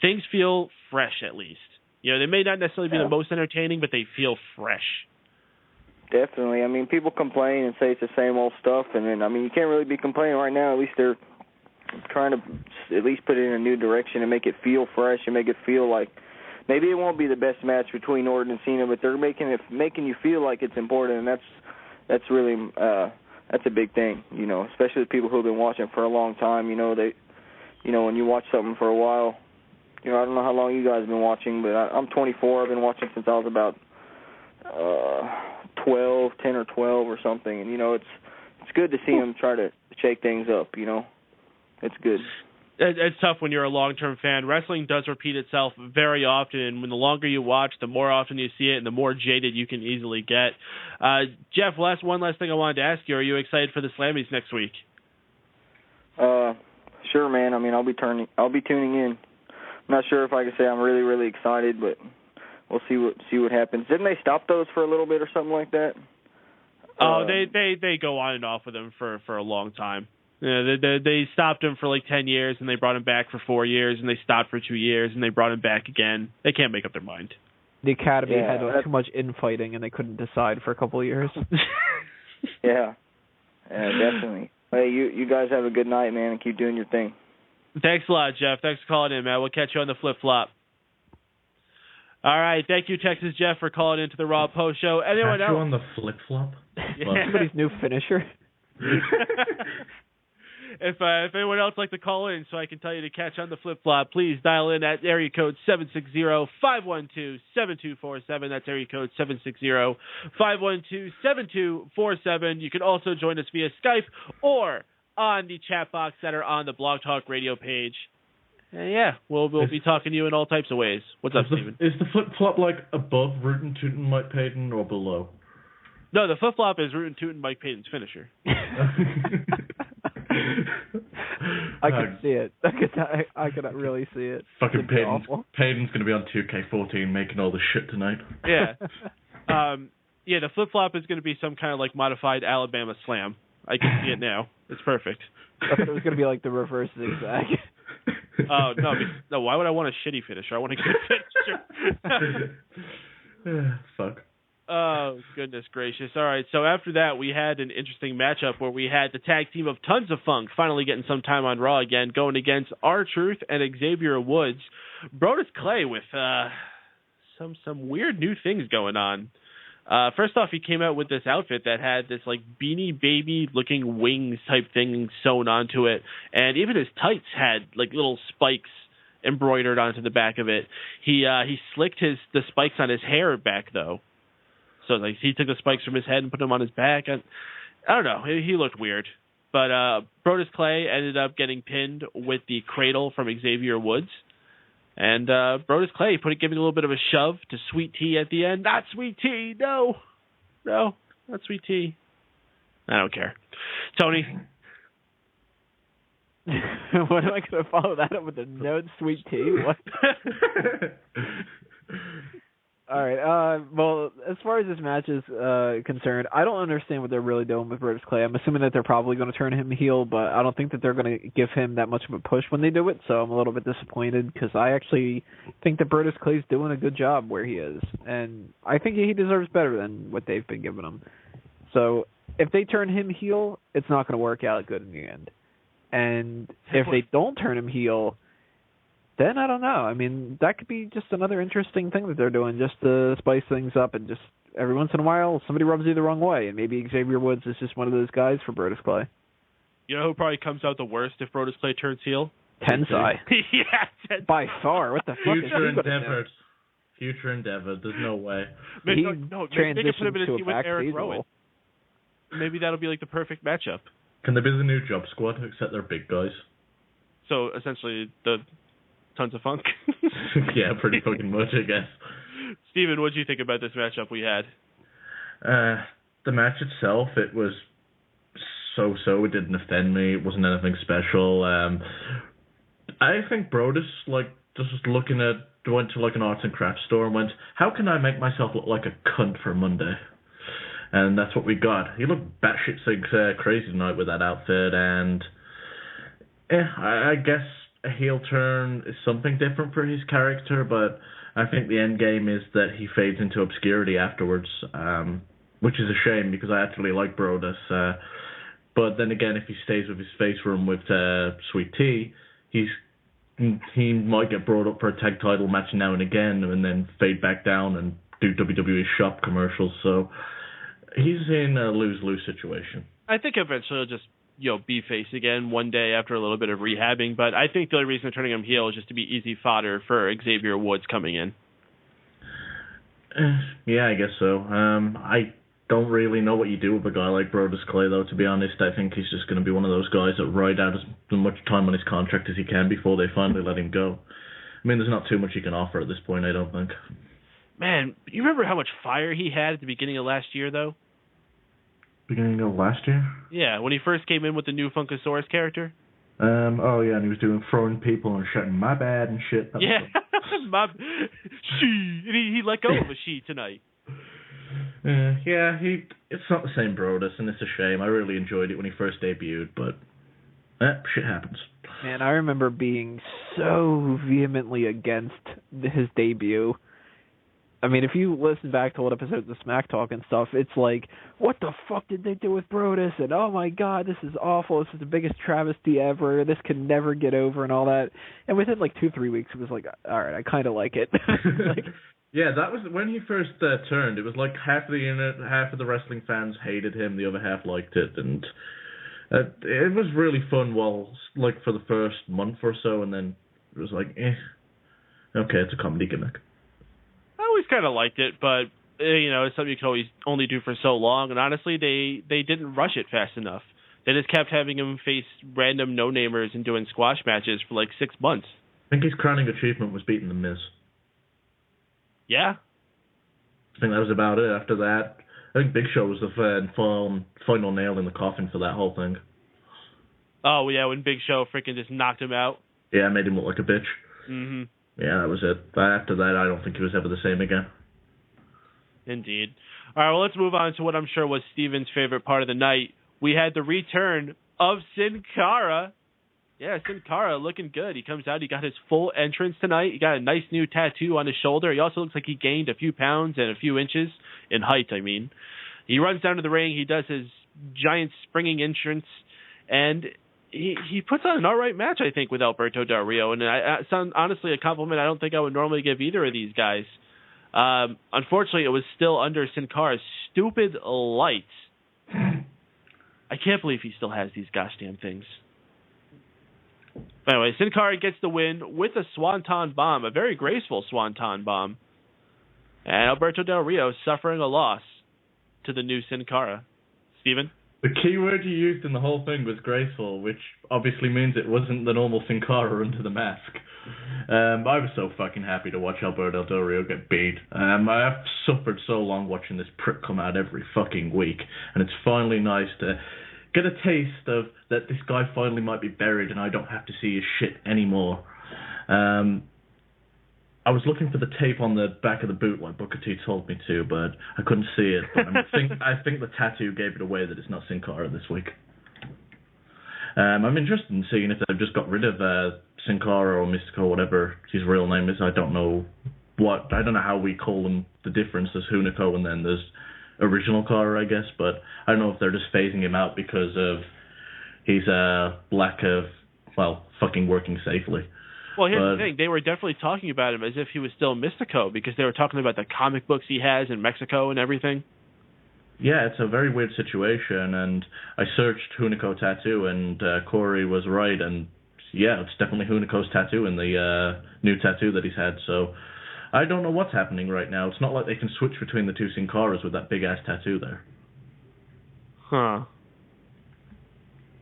Things feel fresh, at least. They may not necessarily be the most entertaining, but they feel fresh. Definitely. I mean, people complain and say it's the same old stuff, and then, you can't really be complaining right now. At least they're trying to at least put it in a new direction and make it feel fresh and make it feel like maybe it won't be the best match between Orton and Cena, but they're making you feel like it's important, and that's really that's a big thing, especially the people who have been watching for a long time. When you watch something for a while, I don't know how long you guys have been watching, but I'm 24. I've been watching since I was about 10 or 12 or something, and it's good to see them try to shake things up. It's good. It's tough when you're a long-term fan. Wrestling does repeat itself very often, and when the longer you watch, the more often you see it, and the more jaded you can easily get. Jeff, one last thing I wanted to ask you: are you excited for the Slammies next week? Sure, man. I'll be tuning in. I'm not sure if I can say I'm really, really excited, but we'll see what happens. Didn't they stop those for a little bit or something like that? Oh, they go on and off with them for a long time. They stopped him for like 10 years, and they brought him back for 4 years, and they stopped for 2 years, and they brought him back again. They can't make up their mind. The Academy had too much infighting, and they couldn't decide for a couple of years. Yeah, definitely. Hey, you guys have a good night, man, and keep doing your thing. Thanks a lot, Jeff. Thanks for calling in, man. We'll catch you on the flip-flop. All right, thank you, Texas Jeff, for calling into the Raw Post Show. Anyone catch else? you on the flip-flop? Somebody's new finisher. If anyone else would like to call in so I can tell you to catch on the flip-flop, please dial in at area code 760-512-7247. That's area code 760-512-7247. You can also join us via Skype or on the chat box that are on the Blog Talk Radio page. And we'll be talking to you in all types of ways. What's up, Steven? Is the flip-flop above Rootin' Tootin' Mike Paden or below? No, the flip-flop is Rootin' Tootin' Mike Paden's finisher. I can see it. I could really see it. Fucking Paden's going to be on 2K14 making all this shit tonight. Yeah. The flip-flop is going to be some kind of modified Alabama slam. I can see it now. It's perfect. I thought it was going to be like the reverse zigzag. Oh, no. Why would I want a shitty finisher? I want a good finisher. Fuck. Oh, goodness gracious. All right, so after that, we had an interesting matchup where we had the tag team of Tons of Funk finally getting some time on Raw again, going against R-Truth and Xavier Woods. Brodus Clay with some weird new things going on. First off, he came out with this outfit that had this like Beanie Baby looking wings type thing sewn onto it, and even his tights had like little spikes embroidered onto the back of it. He slicked the spikes on his hair back though. So like he took the spikes from his head and put them on his back. I don't know. He looked weird. But Brodus Clay ended up getting pinned with the cradle from Xavier Woods. And Brodus Clay giving a little bit of a shove to Sweet Tea at the end. Not Sweet Tea. No, not Sweet Tea. I don't care. Tony? What am I going to follow that up with a no Sweet Tea? What? All right. Well, as far as this match is concerned, I don't understand what they're really doing with Brodus Clay. I'm assuming that they're probably going to turn him heel, but I don't think that they're going to give him that much of a push when they do it. So I'm a little bit disappointed because I actually think that Brodus Clay's doing a good job where he is, and I think he deserves better than what they've been giving him. So if they turn him heel, it's not going to work out good in the end. And if they don't turn him heel, then I don't know. I mean, that could be just another interesting thing that they're doing just to spice things up, and just every once in a while somebody rubs you the wrong way, and maybe Xavier Woods is just one of those guys for Brodus Clay. You know who probably comes out the worst if Brodus Clay turns heel? Tensai. Yeah, Tensai. By far. What the fuck is he endeavor. Future endeavor. There's no way. Maybe they can put him in a team with Erick Rowan. Maybe that'll be like the perfect matchup. Can they be the new Job Squad, except they're big guys? So, essentially, the Tons of Funk? Yeah, pretty fucking much, I guess. Steven, what did you think about this matchup we had? The match itself, it was so-so. It didn't offend me. It wasn't anything special. I think Brodus, just went to, an arts and crafts store and went, how can I make myself look like a cunt for Monday? And that's what we got. He looked batshit crazy tonight with that outfit, and I guess a heel turn is something different for his character, but I think the end game is that he fades into obscurity afterwards, which is a shame because I actually like Brodus. But then again, if he stays with his face run with Sweet Tea, he might get brought up for a tag title match now and again, and then fade back down and do WWE shop commercials. So he's in a lose-lose situation. I think eventually he'll just be face again one day after a little bit of rehabbing, but I think the only reason they're turning him heel is just to be easy fodder for Xavier Woods coming in. Yeah, I guess so. I don't really know what you do with a guy like Brodus Clay, though, to be honest. I think he's just going to be one of those guys that ride out as much time on his contract as he can before they finally let him go. I mean, there's not too much he can offer at this point, I don't think. Man, you remember how much fire he had at the beginning of last year, though? Beginning of last year? Yeah, when he first came in with the new Funkasaurus character. Oh yeah, and he was throwing people and shouting "my bad" and shit. Yeah, she. And he let go of a she tonight. Yeah, it's not the same Brodus, and it's a shame. I really enjoyed it when he first debuted, but shit happens. Man, I remember being so vehemently against his debut. I mean, if you listen back to old episodes of Smack Talk and stuff, it's like, what the fuck did they do with Brodus? And oh my god, this is awful. This is the biggest travesty ever. This can never get over and all that. And within 2-3 weeks, it was like, all right, I kind of like it. Yeah, that was when he first turned. It was like half of the internet, half of the wrestling fans hated him, the other half liked it, and it was really fun. For the first month or so, and then it was like, okay, it's a comedy gimmick. I always kind of liked it, but it's something you can always only do for so long. And honestly, they didn't rush it fast enough. They just kept having him face random no-namers and doing squash matches for 6 months. I think his crowning achievement was beating The Miz. Yeah. I think that was about it. After that, I think Big Show was the final nail in the coffin for that whole thing. Oh, yeah, when Big Show freaking just knocked him out. Yeah, made him look like a bitch. Mm-hmm. Yeah, that was it. But after that, I don't think he was ever the same again. Indeed. All right, well, let's move on to what I'm sure was Steven's favorite part of the night. We had the return of Sin Cara Yeah, Sin Cara looking good. He comes out. He got his full entrance tonight. He got a nice new tattoo on his shoulder. He also looks like he gained a few pounds and a few inches in height, I mean. He runs down to the ring. He does his giant springing entrance, and he puts on an all right match, I think, with Alberto Del Rio. And honestly, a compliment I don't think I would normally give either of these guys. Unfortunately, it was still under Sin Cara's stupid lights. I can't believe he still has these gosh damn things. Anyway, Sin Cara gets the win with a Swanton Bomb, a very graceful Swanton Bomb. And Alberto Del Rio suffering a loss to the new Sin Cara. Steven? The key word you used in the whole thing was graceful, which obviously means it wasn't the normal Sin Cara under the mask. I was so fucking happy to watch Alberto Del Rio get beat. I have suffered so long watching this prick come out every fucking week, and it's finally nice to get a taste of that this guy finally might be buried and I don't have to see his shit anymore. I was looking for the tape on the back of the boot like Booker T told me to, but I couldn't see it. But I think the tattoo gave it away that it's not Sin Cara this week. I'm interested in seeing if they've just got rid of Sin Cara or Mystico, whatever his real name is. I don't know how we call them. The difference there's Hunico and then there's original Cara, I guess. But I don't know if they're just phasing him out because of his lack of fucking working safely. Well, here's the thing. They were definitely talking about him as if he was still Mystico because they were talking about the comic books he has in Mexico and everything. Yeah, it's a very weird situation, and I searched Hunico tattoo, and Corey was right, and yeah, it's definitely Hunico's tattoo in the new tattoo that he's had, so I don't know what's happening right now. It's not like they can switch between the two Sin Caras with that big-ass tattoo there. Huh.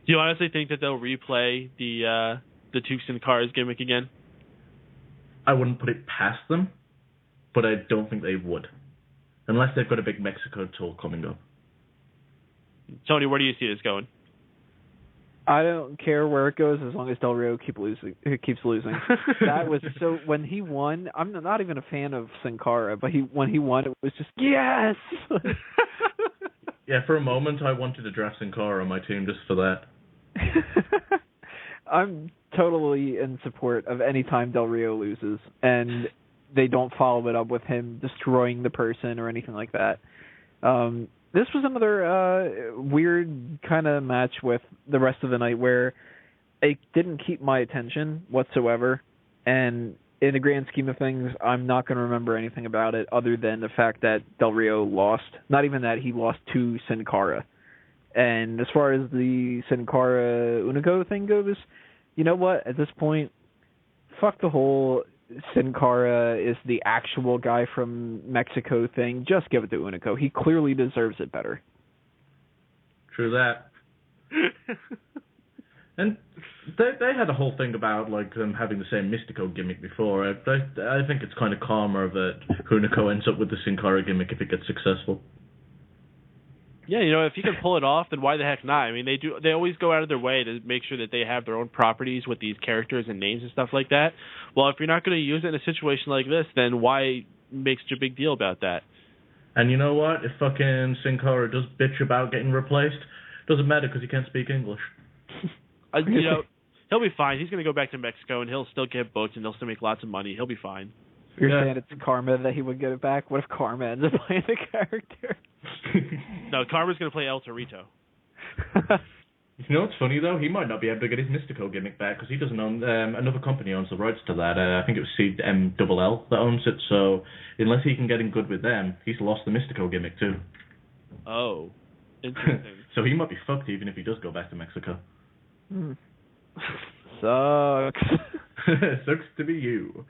Do you honestly think that they'll replay the two Sin Caras gimmick again? I wouldn't put it past them, but I don't think they would. Unless they've got a big Mexico tour coming up. Tony, where do you see this going? I don't care where it goes as long as Del Rio keeps losing. That was so. When he won, I'm not even a fan of Sin Cara, but when he won, it was just yes. Yeah, for a moment, I wanted to draft Sin Cara on my team just for that. I'm totally in support of any time Del Rio loses, and they don't follow it up with him destroying the person or anything like that. This was another weird kind of match with the rest of the night where it didn't keep my attention whatsoever, and in the grand scheme of things, I'm not going to remember anything about it other than the fact that Del Rio lost. Not even that, he lost to Sin Cara. And as far as the Sin Cara Unico thing goes, you know what? At this point, fuck the whole Sin Cara is the actual guy from Mexico thing. Just give it to Unico. He clearly deserves it better. True that. And they had a whole thing about like them having the same Mystico gimmick before. I think it's kind of calmer that Hunico ends up with the Sin Cara gimmick if it gets successful. Yeah, you know, if you can pull it off, then why the heck not? I mean, they always go out of their way to make sure that they have their own properties with these characters and names and stuff like that. Well, if you're not going to use it in a situation like this, then why make such a big deal about that? And you know what? If fucking Sin Cara does bitch about getting replaced, doesn't matter because he can't speak English. You know, he'll be fine. He's going to go back to Mexico, and he'll still get booked, and they'll still make lots of money. He'll be fine. You're saying it's karma that he would get it back? What if Karma ends up playing the character? No, Karma's going to play El Torito. You know what's funny, though? He might not be able to get his Mystico gimmick back because he doesn't own... another company owns the rights to that. I think it was CMLL that owns it, so unless he can get in good with them, he's lost the Mystico gimmick, too. Oh, interesting. So he might be fucked even if he does go back to Mexico. Sucks. Sucks to be you.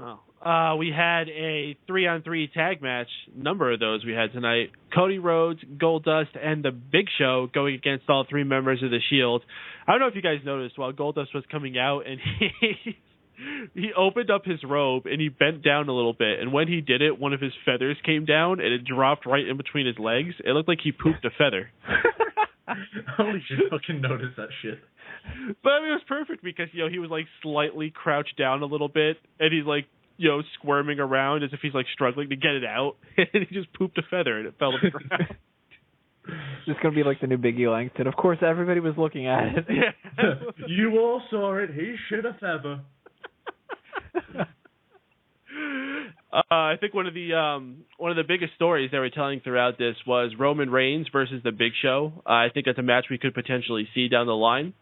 Oh. We had a 3-on-3 tag match. Number of those we had tonight. Cody Rhodes, Goldust, and the Big Show going against all three members of the Shield. I don't know if you guys noticed while Goldust was coming out, and he opened up his robe and he bent down a little bit. And when he did it, one of his feathers came down and it dropped right in between his legs. It looked like he pooped a feather. Holy shit, fucking noticed that shit. But I mean, it was perfect because, you know, he was like slightly crouched down a little bit and he's like, you know, squirming around as if he's like struggling to get it out. And he just pooped a feather and it fell to the ground. It's going to be like the new Biggie Langston. Of course, everybody was looking at it. You all saw it. He should have ever. I think one of the biggest stories they were telling throughout this was Roman Reigns versus the Big Show. I think that's a match we could potentially see down the line.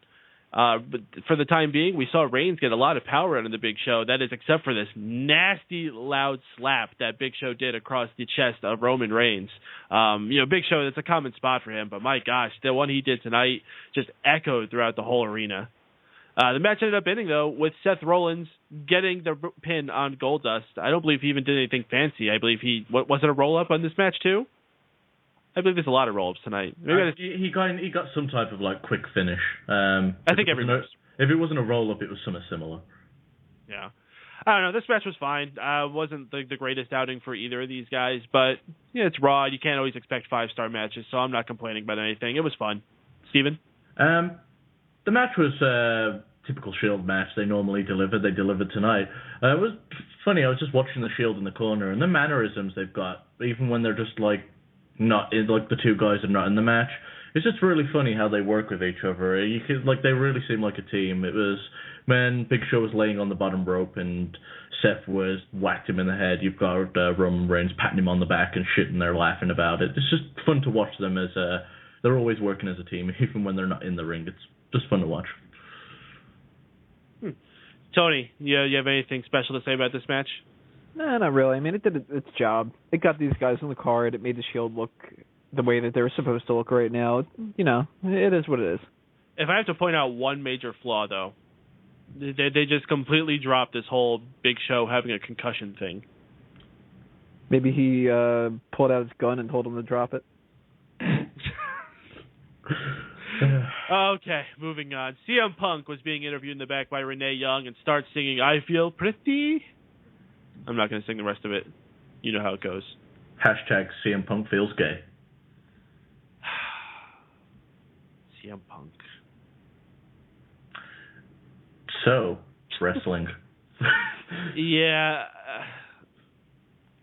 But for the time being, we saw Reigns get a lot of power out of the Big Show. That is, except for this nasty, loud slap that Big Show did across the chest of Roman Reigns. Big Show, that's a common spot for him, but my gosh, the one he did tonight just echoed throughout the whole arena. The match ended up ending, though, with Seth Rollins getting the pin on Goldust. I don't believe he even did anything fancy. I believe was it a roll-up on this match, too? I believe there's a lot of roll-ups tonight. He got some type of quick finish. I think if it wasn't a roll-up, it was something similar. Yeah. I don't know. This match was fine. Wasn't the greatest outing for either of these guys, but it's Raw. You can't always expect 5-star matches, so I'm not complaining about anything. It was fun. Steven? The match was a typical Shield match. They normally deliver. They delivered tonight. It was funny. I was just watching the Shield in the corner, and the mannerisms they've got, even when they're just not in, the two guys are not in the match. It's just really funny how they work with each other. You could, they really seem like a team. It was when Big Show was laying on the bottom rope and Seth was whacked him in the head. You've got Roman Reigns patting him on the back and shit, and they're laughing about it. It's just fun to watch them as they're always working as a team, even when they're not in the ring. It's just fun to watch. Tony, you have anything special to say about this match? No, not really. I mean, it did its job. It got these guys on the card. It made the Shield look the way that they're supposed to look right now. It is what it is. If I have to point out one major flaw, though, they just completely dropped this whole Big Show having a concussion thing. Maybe he pulled out his gun and told him to drop it. Okay, moving on. CM Punk was being interviewed in the back by Renee Young and starts singing "I Feel Pretty." I'm not going to sing the rest of it. You know how it goes. Hashtag CM Punk feels gay. CM Punk. So, wrestling. Yeah.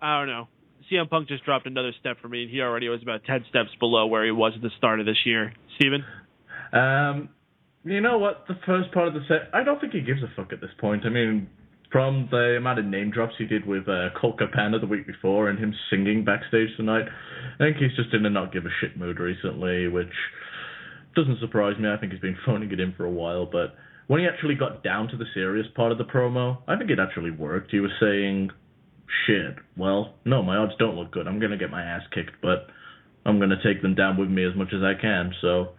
I don't know. CM Punk just dropped another step for me, and he already was about 10 steps below where he was at the start of this year. Steven? You know what? The first part of the set, I don't think he gives a fuck at this point. I mean, from the amount of name drops he did with Colt Cabana the week before and him singing backstage tonight, I think he's just in a not give a shit mood recently, which doesn't surprise me. I think he's been phoning it in for a while, but when he actually got down to the serious part of the promo, I think it actually worked. He was saying, shit, well, no, my odds don't look good. I'm going to get my ass kicked, but I'm going to take them down with me as much as I can, so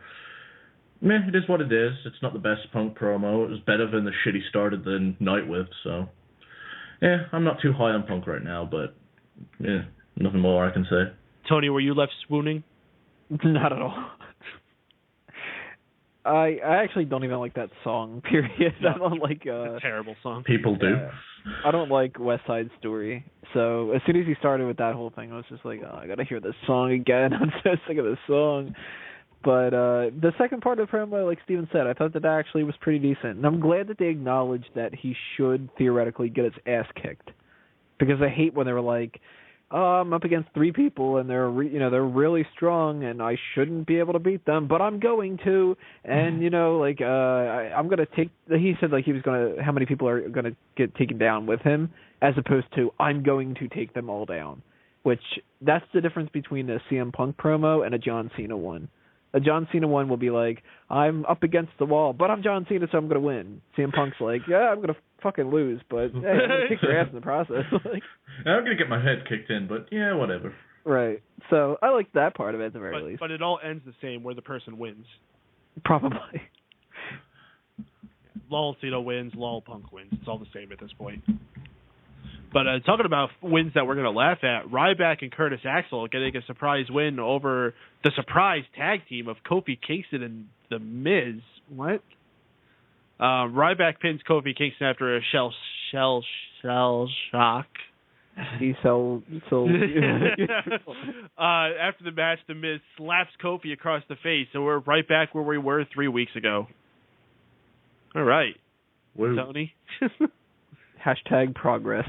it is what it is. It's not the best Punk promo. It was better than the shit he started the night with, so I'm not too high on Punk right now, but nothing more I can say. Tony, were you left swooning? Not at all. I actually don't even like that song, period. No. I don't like... it's a terrible song. People do. I don't like West Side Story. So as soon as he started with that whole thing, I was just like, I gotta hear this song again. I'm so sick of this song. But the second part of the promo, like Steven said, I thought that actually was pretty decent. And I'm glad that they acknowledged that he should theoretically get his ass kicked. Because I hate when they were like, I'm up against 3 people and they're they're really strong and I shouldn't be able to beat them, but I'm going to. And I'm gonna take. He said he was gonna. How many people are gonna get taken down with him, as opposed to I'm going to take them all down. Which that's the difference between a CM Punk promo and a John Cena one. A John Cena one will be like, I'm up against the wall, but I'm John Cena, so I'm going to win. CM Punk's like, yeah, I'm going to fucking lose, but hey, I'm going to kick your ass in the process. I'm going to get my head kicked in, but yeah, whatever. Right. So I like that part of it at the very least. But it all ends the same, where the person wins. Probably. Lol Cena wins, lol Punk wins. It's all the same at this point. But talking about wins that we're going to laugh at, Ryback and Curtis Axel getting a surprise win over the surprise tag team of Kofi Kingston and The Miz. What? Ryback pins Kofi Kingston after a shell shock. After the match, The Miz slaps Kofi across the face, so we're right back where we were 3 weeks ago. All right. Woo. Tony? Hashtag progress.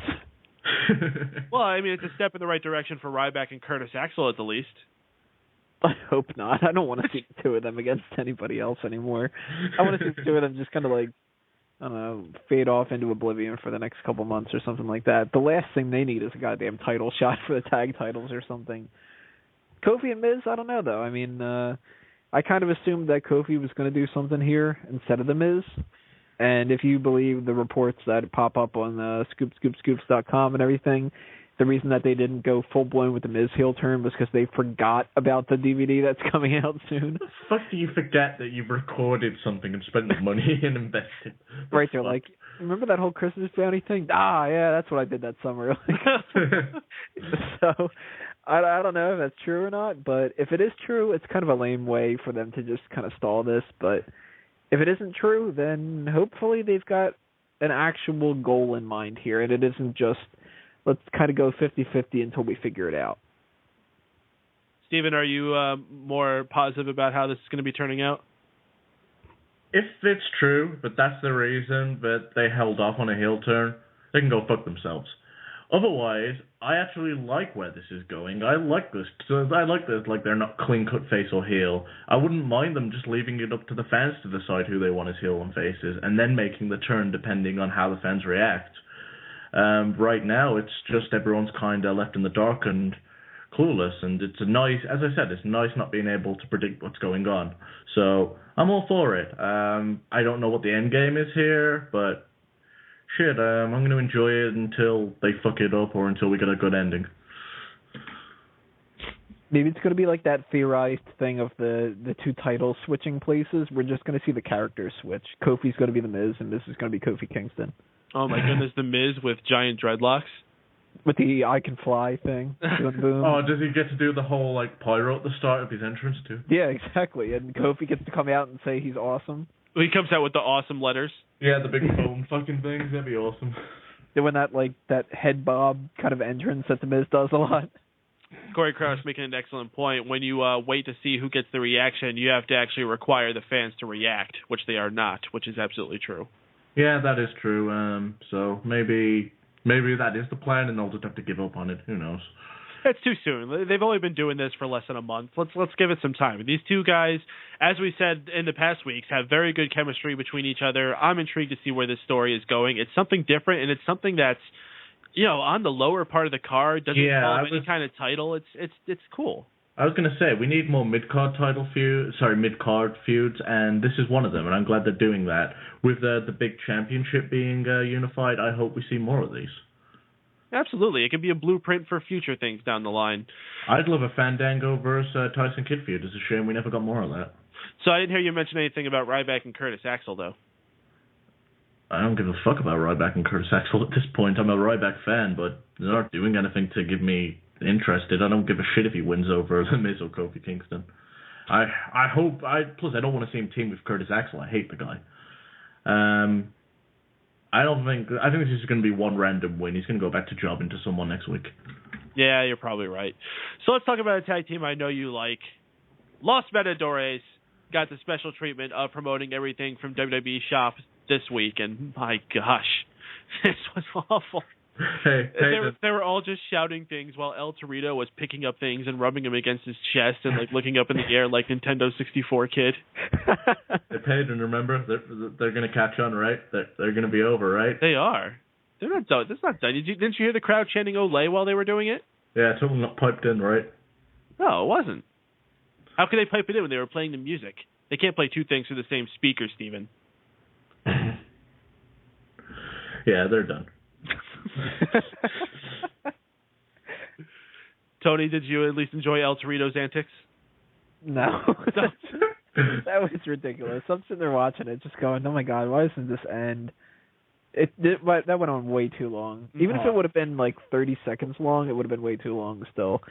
Well, I mean, it's a step in the right direction for Ryback and Curtis Axel at the least. I hope not. I don't want to see the two of them against anybody else anymore. I want to see the two of them just kind of like, I don't know, fade off into oblivion for the next couple months or something like that. The last thing they need is a goddamn title shot for the tag titles or something. Kofi and Miz, I don't know, though. I mean, I kind of assumed that Kofi was going to do something here instead of the Miz. And if you believe the reports that pop up on scoopscoopscoops.com and everything, the reason that they didn't go full-blown with the Miz heel turn was because they forgot about the DVD that's coming out soon. The fuck do you forget that you've recorded something and spent the money and invested? Right, they're like, remember that whole Christmas bounty thing? Ah, yeah, that's what I did that summer. So, I don't know if that's true or not, but if it is true, it's kind of a lame way for them to just kind of stall this. But if it isn't true, then hopefully they've got an actual goal in mind here, and it isn't just, let's kind of go 50-50 until we figure it out. Steven, are you more positive about how this is going to be turning out? If it's true, but that's the reason that they held off on a heel turn, they can go fuck themselves. Otherwise, I actually like where this is going. I like this. Like they're not clean-cut face or heel. I wouldn't mind them just leaving it up to the fans to decide who they want as heel and faces, and then making the turn depending on how the fans react. Right now, it's just everyone's kind of left in the dark and clueless, and it's nice, as I said, it's nice not being able to predict what's going on. So I'm all for it. I don't know what the end game is here, but shit, I'm going to enjoy it until they fuck it up or until we get a good ending. Maybe it's going to be like that theorized thing of the two titles switching places. We're just going to see the characters switch. Kofi's going to be the Miz, and this is going to be Kofi Kingston. Oh my goodness, the Miz with giant dreadlocks? With the I can fly thing. Boom. Oh, does he get to do the whole like pyro at the start of his entrance too? Yeah, exactly. And Kofi gets to come out and say he's awesome. He comes out with the awesome letters. Yeah, the big foam fucking things. That'd be awesome. Doing that head bob kind of entrance that the Miz does a lot. Corey Krauss making an excellent point. When you wait to see who gets the reaction, you have to actually require the fans to react, which they are not, which is absolutely true. Yeah, that is true. So maybe that is the plan, and they'll just have to give up on it. Who knows? It's too soon. They've only been doing this for less than a month. Let's give it some time. These two guys, as we said in the past weeks, have very good chemistry between each other. I'm intrigued to see where this story is going. It's something different, and it's something that's, on the lower part of the card. Doesn't involve any kind of title. It's cool. I was going to say, we need more mid-card feuds, and this is one of them, and I'm glad they're doing that. With the big championship being unified, I hope we see more of these. Absolutely. It could be a blueprint for future things down the line. I'd love a Fandango versus Tyson Kidd feud. It's a shame we never got more of that. So I didn't hear you mention anything about Ryback and Curtis Axel, though. I don't give a fuck about Ryback and Curtis Axel at this point. I'm a Ryback fan, but they're not doing anything to give me interested. I don't give a shit if he wins over the Miz or Kofi Kingston. I plus I don't want to see him team with Curtis Axel. I hate the guy. I think this is going to be one random win. He's going to go back to jobbing to someone next week. Yeah, you're probably right. So let's talk about a tag team I know you like. Los Matadores got the special treatment of promoting everything from WWE Shop this week, and my gosh, this was awful. Hey, they were all just shouting things while El Torito was picking up things and rubbing them against his chest and looking up in the air like Nintendo 64 kid. They paid, and remember, they're going to catch on, right? They're going to be over, right? They are. They're not done. That's not done. Didn't you hear the crowd chanting Olay while they were doing it? Yeah, it's all not piped in, right? No, it wasn't. How could they pipe it in when they were playing the music? They can't play two things through the same speaker, Steven. Yeah, they're done. Tony, did you at least enjoy El Torito's antics? No. That was ridiculous. I'm sitting there watching it just going, oh my god, why doesn't this end? That went on way too long. Even if it would have been 30 seconds long, it would have been way too long still.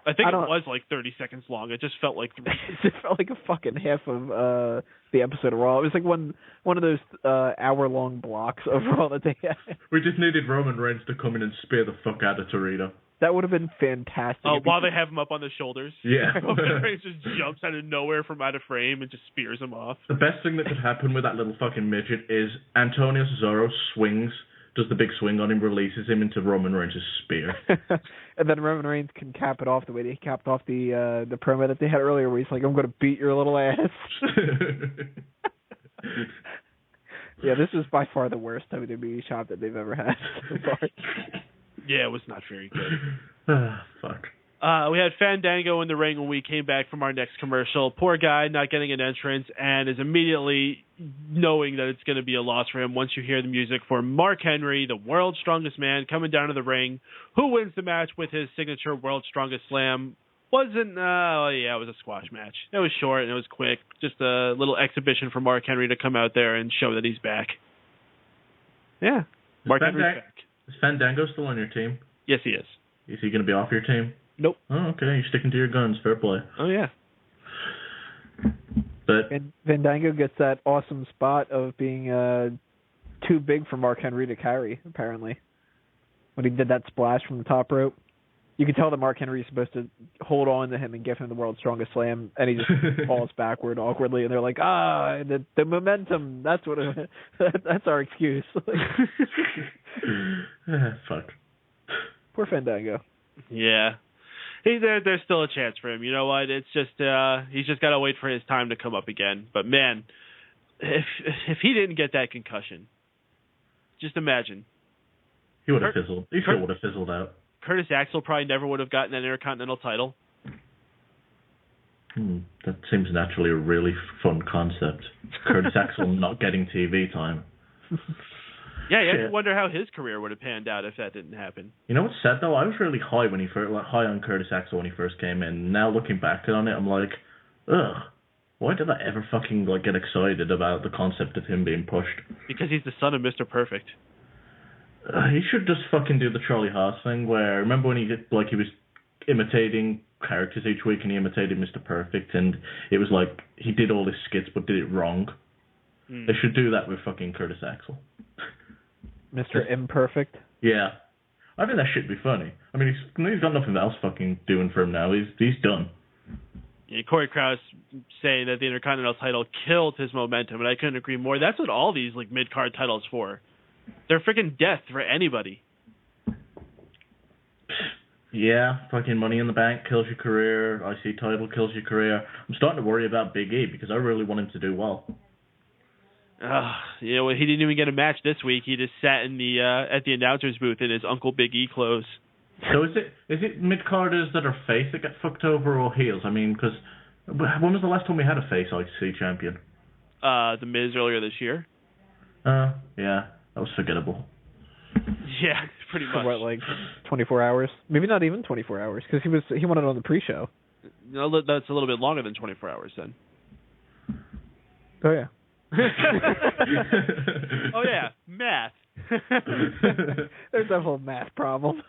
I think it was 30 seconds long. It just felt like 3 minutes. It felt like a fucking half of the episode of Raw. It was like one of those hour-long blocks of Raw that they had. We just needed Roman Reigns to come in and spear the fuck out of Torito. That would have been fantastic. Oh, while they have him up on the shoulders? Yeah. Roman Reigns just jumps out of nowhere from out of frame and just spears him off. The best thing that could happen with that little fucking midget is Antonio Cesaro swings does the big swing on him, releases him into Roman Reigns' spear. And then Roman Reigns can cap it off the way that he capped off the promo that they had earlier, where he's like, "I'm going to beat your little ass." Yeah, this is by far the worst WWE shot that they've ever had so far. Yeah, it was not very good. Fuck. We had Fandango in the ring when we came back from our next commercial. Poor guy not getting an entrance and is immediately knowing that it's going to be a loss for him once you hear the music for Mark Henry, the world's strongest man, coming down to the ring. Who wins the match with his signature world's strongest slam? It was a squash match. It was short and it was quick. Just a little exhibition for Mark Henry to come out there and show that he's back. Yeah. Mark Henry's back. Is Fandango still on your team? Yes, he is. Is he going to be off your team? Nope. Oh, okay. You're sticking to your guns. Fair play. Oh, yeah. But Fandango gets that awesome spot of being too big for Mark Henry to carry, apparently. When he did that splash from the top rope. You can tell that Mark Henry is supposed to hold on to him and give him the world's strongest slam, and he just falls backward awkwardly, and they're like, the momentum, that's our excuse. Fuck. Poor Fandango. Yeah. There's still a chance for him. You know what? It's just he's just got to wait for his time to come up again. But, man, if he didn't get that concussion, just imagine. He would have fizzled. He still would have fizzled out. Curtis Axel probably never would have gotten an Intercontinental title. That seems naturally a really fun concept. Curtis Axel not getting TV time. Yeah, you have to wonder how his career would have panned out if that didn't happen. You know what's sad though? I was really high high on Curtis Axel when he first came in. Now looking back on it, I'm like, ugh. Why did I ever fucking get excited about the concept of him being pushed? Because he's the son of Mr. Perfect. He should just fucking do the Charlie Haas thing where, remember when he was imitating characters each week and he imitated Mr. Perfect and it was like he did all his skits but did it wrong. They should do that with fucking Curtis Axel. Mr. Imperfect? Yeah. I think that should be funny. I mean, he's got nothing else fucking doing for him now. He's done. Yeah, Corey Krause saying that the Intercontinental title killed his momentum, and I couldn't agree more. That's what all these mid-card titles for. They're freaking death for anybody. Yeah, fucking Money in the Bank kills your career. IC title kills your career. I'm starting to worry about Big E because I really want him to do well. He didn't even get a match this week. He just sat in the at the announcer's booth in his Uncle Big E clothes. So is it mid-carders that are face that get fucked over or heels? I mean, because when was the last time we had a face IC champion? The Miz earlier this year. Yeah. That was forgettable. Yeah, pretty much. For what, 24 hours? Maybe not even 24 hours, because he won it on the pre-show. No, that's a little bit longer than 24 hours then. Oh, yeah. Oh, yeah, math. There's that whole math problem.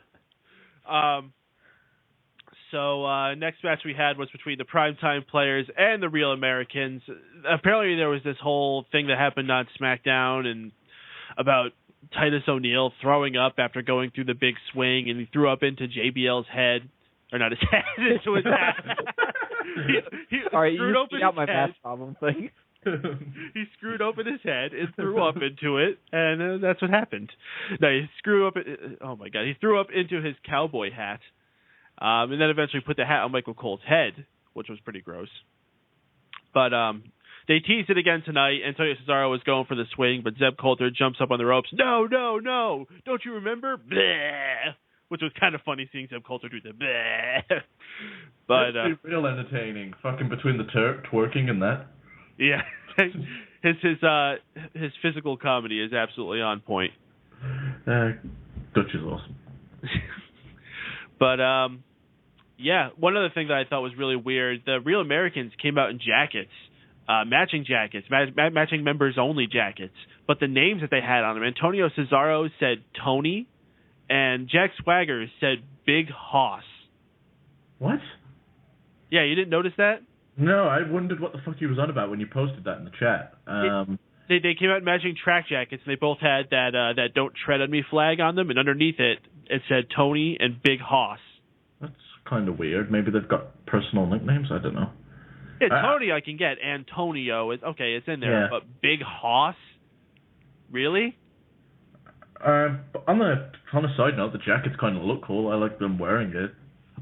So next match we had was between the Primetime Players and the Real Americans. Apparently there was this whole thing that happened on SmackDown and about Titus O'Neil throwing up after going through the big swing, and he threw up into JBL's head. Or not his head, into his hat. he screwed open his my head. math problem thing. He screwed open his head and threw up into it, and that's what happened. No, he screwed up. Oh my God! He threw up into his cowboy hat, and then eventually put the hat on Michael Cole's head, which was pretty gross. But they teased it again tonight. Antonio Cesaro was going for the swing, but Zeb Coulter jumps up on the ropes. No! Don't you remember? Bleh! Which was kind of funny seeing Zeb Coulter do the bleh. But that's real entertaining. Fucking between the twerking and that. Yeah, his physical comedy is absolutely on point. Dutch is awesome. But yeah, one other thing that I thought was really weird: the Real Americans came out in jackets, matching jackets, matching members only jackets. But the names that they had on them: Antonio Cesaro said Tony, and Jack Swagger said Big Hoss. What? Yeah, you didn't notice that? No, I wondered what the fuck he was on about when you posted that in the chat. They came out in matching track jackets, and they both had that "Don't Tread on Me" flag on them, and underneath it said Tony and Big Hoss. That's kind of weird. Maybe they've got personal nicknames. I don't know. Yeah, Tony I can get. Antonio is okay. It's in there, yeah. But Big Hoss, really? On a side note, the jackets kind of look cool. I like them wearing it.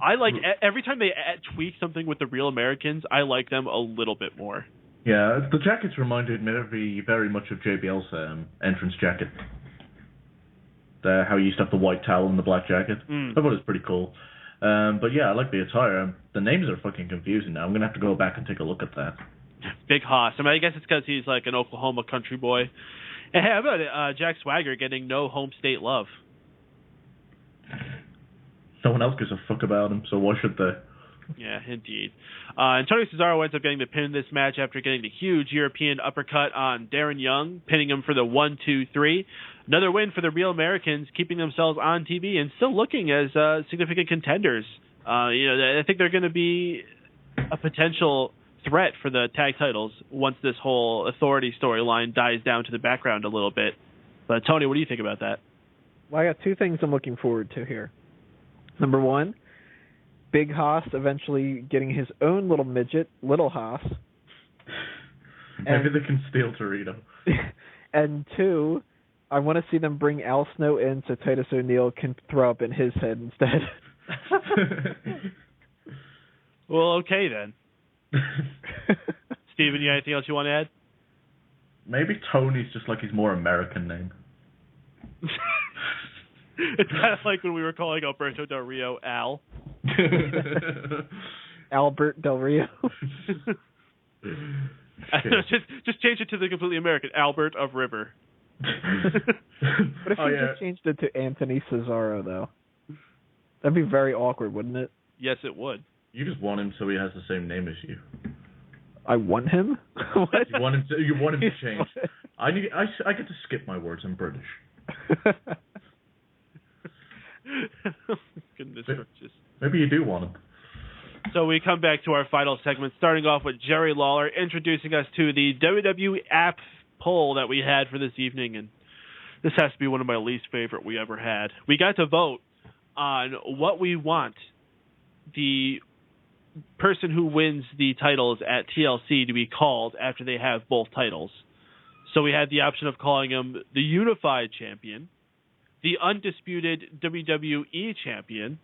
I like every time they tweak something with the Real Americans, I like them a little bit more. Yeah, the jackets reminded me very much of JBL's entrance jacket. How he used to have the white towel and the black jacket. I thought it was pretty cool. But yeah, I like the attire. The names are fucking confusing now. I'm going to have to go back and take a look at that. Big Hoss. I mean, I guess it's because he's like an Oklahoma country boy. And how about Jack Swagger getting no home state love? No one else gives a fuck about him, so why should they? Yeah, indeed. And Tony Cesaro ends up getting the pin in this match after getting the huge European uppercut on Darren Young, pinning him for the 1-2-3. Another win for the Real Americans, keeping themselves on TV and still looking as significant contenders. I think they're going to be a potential threat for the tag titles once this whole authority storyline dies down to the background a little bit. But Tony, what do you think about that? Well, I got two things I'm looking forward to here. Number one, Big Hoss eventually getting his own little midget, Little Hoss. Maybe they can steal Torito. And two, I want to see them bring Al Snow in so Titus O'Neil can throw up in his head instead. Well, okay then. Steven, you got anything else you want to add? Maybe Tony's just like his more American name. It's kind of like when we were calling Alberto Del Rio Al. Albert Del Rio. just change it to the completely American Albert of River. What if you just changed it to Anthony Cesaro, though? That'd be very awkward, wouldn't it? Yes, it would. You just want him so he has the same name as you. I want him? What? You want him to change. I get to skip my words. I'm British. Goodness gracious. Maybe you do want him. So we come back to our final segment, starting off with Jerry Lawler introducing us to the WWE app poll that we had for this evening, and this has to be one of my least favorite we ever had. We got to vote on what we want the person who wins the titles at TLC to be called after they have both titles. So we had the option of calling him the Unified Champion, the Undisputed WWE Champion,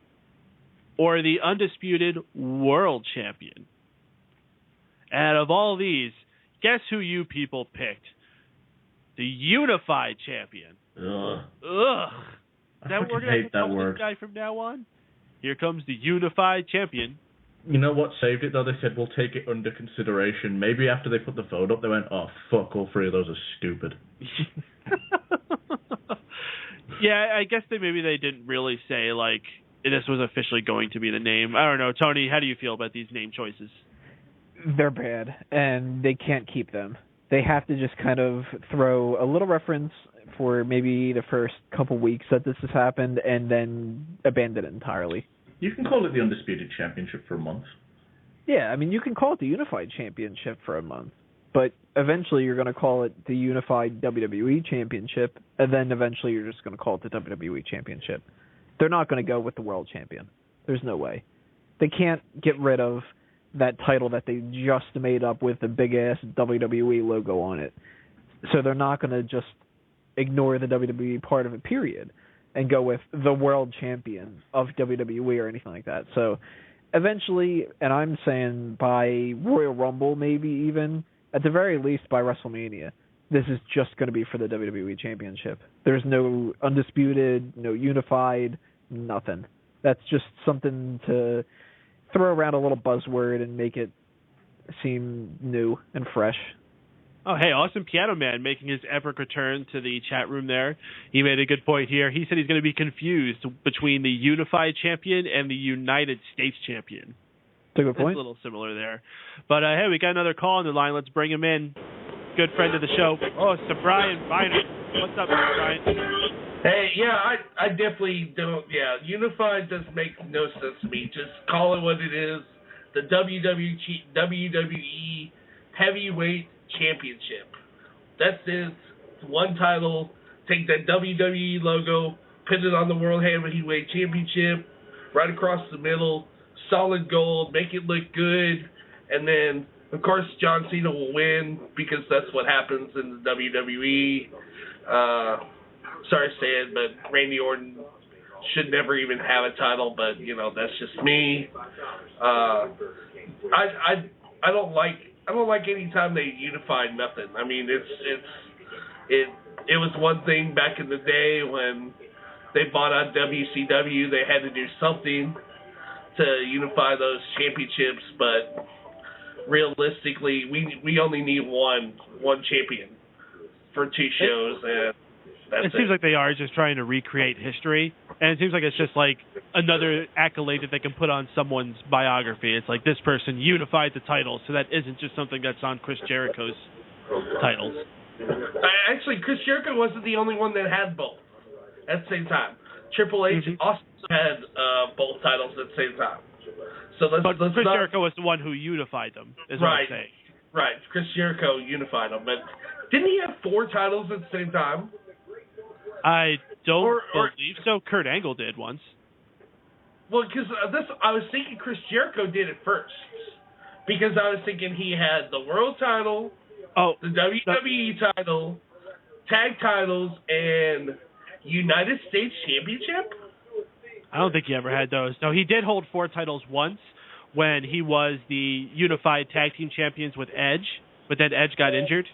or the Undisputed World Champion. And of all these, guess who you people picked? The Unified Champion. Ugh. Is that what we're going to call this guy from now on? Here comes the Unified Champion. You know what saved it, though? They said, we'll take it under consideration. Maybe after they put the vote up, they went, oh, fuck, all three of those are stupid. Yeah, I guess they didn't really say, like, this was officially going to be the name. I don't know. Tony, how do you feel about these name choices? They're bad, and they can't keep them. They have to just kind of throw a little reference for maybe the first couple weeks that this has happened, and then abandon it entirely. You can call it the Undisputed Championship for a month. Yeah, I mean, you can call it the Unified Championship for a month, but eventually you're going to call it the Unified WWE Championship, and then eventually you're just going to call it the WWE Championship. They're not going to go with the World Champion. There's no way. They can't get rid of that title that they just made up with the big-ass WWE logo on it. So they're not going to just ignore the WWE part of it, period, and go with the World Champion of WWE or anything like that. So eventually, and I'm saying by Royal Rumble maybe even, at the very least by WrestleMania, this is just going to be for the WWE Championship. There's no Undisputed, no Unified, nothing. That's just something to throw around a little buzzword and make it seem new and fresh. Oh, hey, Awesome Piano Man making his epic return to the chat room there. He made a good point here. He said he's going to be confused between the Unified Champion and the United States Champion. That's a good point. It's a little similar there. But, hey, we got another call on the line. Let's bring him in. Good friend of the show. Oh, it's Brian Biner. What's up, Brian? Hey, yeah, I definitely don't. Yeah, Unified does make no sense to me. Just call it what it is. The WWE Heavyweight Championship. That's it. One title. Take that WWE logo, put it on the World Heavyweight Championship, right across the middle, solid gold, make it look good, and then, of course, John Cena will win because that's what happens in the WWE. sorry to say it, but Randy Orton should never even have a title. But that's just me. I don't like any time they unify nothing. I mean, it was one thing back in the day when they bought out WCW. They had to do something to unify those championships, but realistically, we only need one champion for 2 shows, and that's it seems like they are just trying to recreate history, and it seems like it's just like another accolade that they can put on someone's biography. It's like this person unified the titles, so that isn't just something that's on Chris Jericho's titles. Actually, Chris Jericho wasn't the only one that had both at the same time. Triple H also had both titles at the same time. So let's Chris Jericho was the one who unified them, is what I'm saying. Right, Chris Jericho unified them, but didn't he have 4 titles at the same time? I don't believe so. Kurt Angle did once. Well, because I was thinking Chris Jericho did it first, because I was thinking he had the world title, the WWE title, tag titles, and United States Championship. I don't think he ever had those. No, he did hold 4 titles once when he was the unified tag team champions with Edge, but then Edge got injured.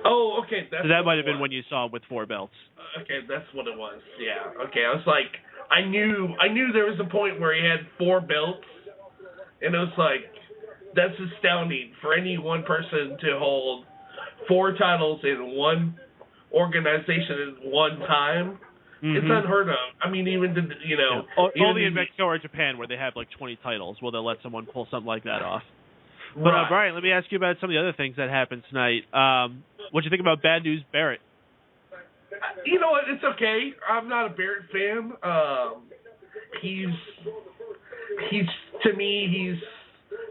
Oh, okay. So that might have been when you saw him with 4 belts. Okay, that's what it was. Yeah. Okay, I was like, I knew there was a point where he had 4 belts, and it was like, that's astounding for any one person to hold 4 titles in one organization at one time. It's unheard of. I mean, even only in Mexico or Japan where they have like 20 titles will they let someone pull something like that off. But Brian, let me ask you about some of the other things that happened tonight. What do you think about Bad News Barrett? You know what? It's okay. I'm not a Barrett fan. He's to me, he's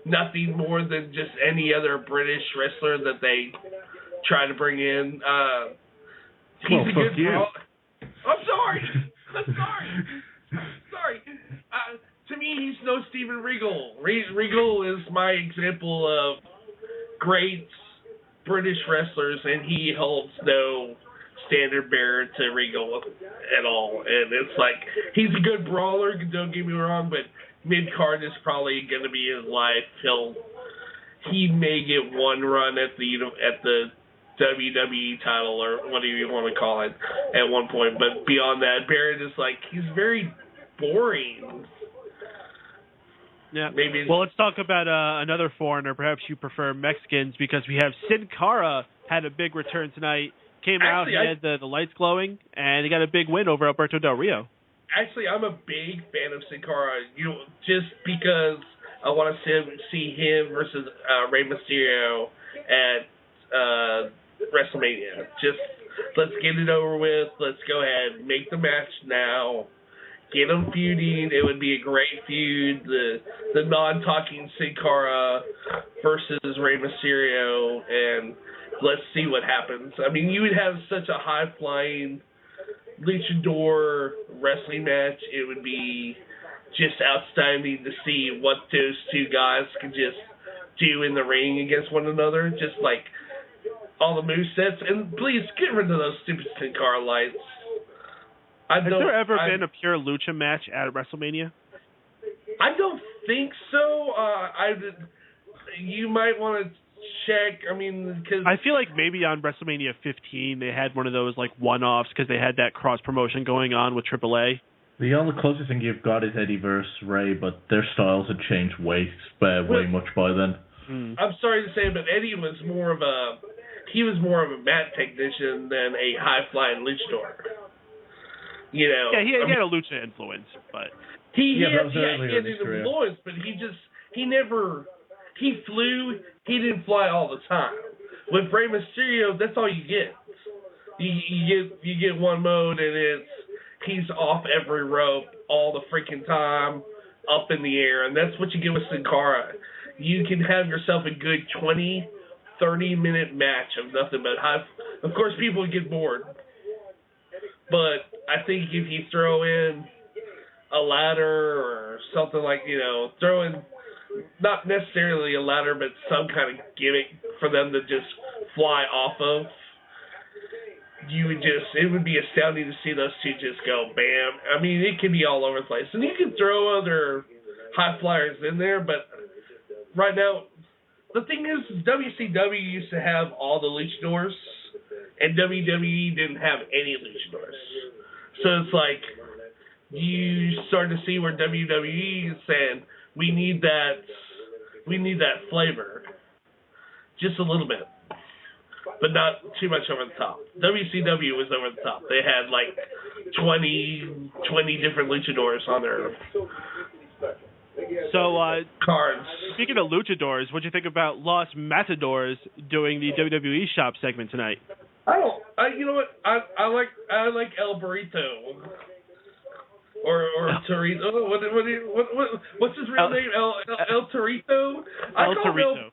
nothing more than just any other British wrestler that they try to bring in. He's a good brawler. I'm sorry. Sorry. To me, he's no Steven Regal. Regal is my example of great British wrestlers, and he holds no standard bearer to Regal at all. And it's like, he's a good brawler, don't get me wrong, but mid-card is probably going to be his life. He may get one run at the WWE title, or whatever you want to call it, at one point. But beyond that, Barrett is like, he's very boring. Yeah. Maybe. Well, let's talk about another foreigner. Perhaps you prefer Mexicans, because we have Cara had a big return tonight. Came out, he had the lights glowing, and he got a big win over Alberto Del Rio. Actually, I'm a big fan of Cara. Just because I want to see him versus Rey Mysterio at WrestleMania. Just let's get it over with. Let's go ahead, make the match now. Get them feuding. It would be a great feud. The non-talking Sin Cara versus Rey Mysterio, and let's see what happens. I mean, you would have such a high-flying luchador wrestling match. It would be just outstanding to see what those 2 guys can just do in the ring against one another. Just like all the movesets. And please get rid of those stupid Sin Cara lights. Has there ever been a pure lucha match at WrestleMania? I don't think so. You might want to check. I mean, because I feel like maybe on WrestleMania 15 they had one of those like one-offs because they had that cross promotion going on with AAA. The only closest thing you've got is Eddie versus Ray, but their styles had changed way much by then. I'm sorry to say, but Eddie was more of a mat technician than a high-flying luchador. You know, yeah, he had a lucha influence, but he had an influence, but he flew. He didn't fly all the time. With Rey Mysterio, that's all you get. You get one mode, and he's off every rope all the freaking time, up in the air, and that's what you get with Sin Cara. You can have yourself a good 20, 30-minute match of nothing but high. Of course, people would get bored. But I think if you throw in a ladder or something like, throw in, not necessarily a ladder, but some kind of gimmick for them to just fly off of, it would be astounding to see those two just go bam. I mean, it can be all over the place. And you can throw other high flyers in there, but right now, the thing is, WCW used to have all the luchadors, and WWE didn't have any luchadors. So it's like, you start to see where WWE is saying, we need that flavor. Just a little bit. But not too much over the top. WCW was over the top. They had like 20 different luchadors on their cards. Speaking of luchadors, what do you think about Los Matadors doing the WWE shop segment tonight? You know what? I like El Burrito. Or Torito. What's his real name? El Torito? El Torito.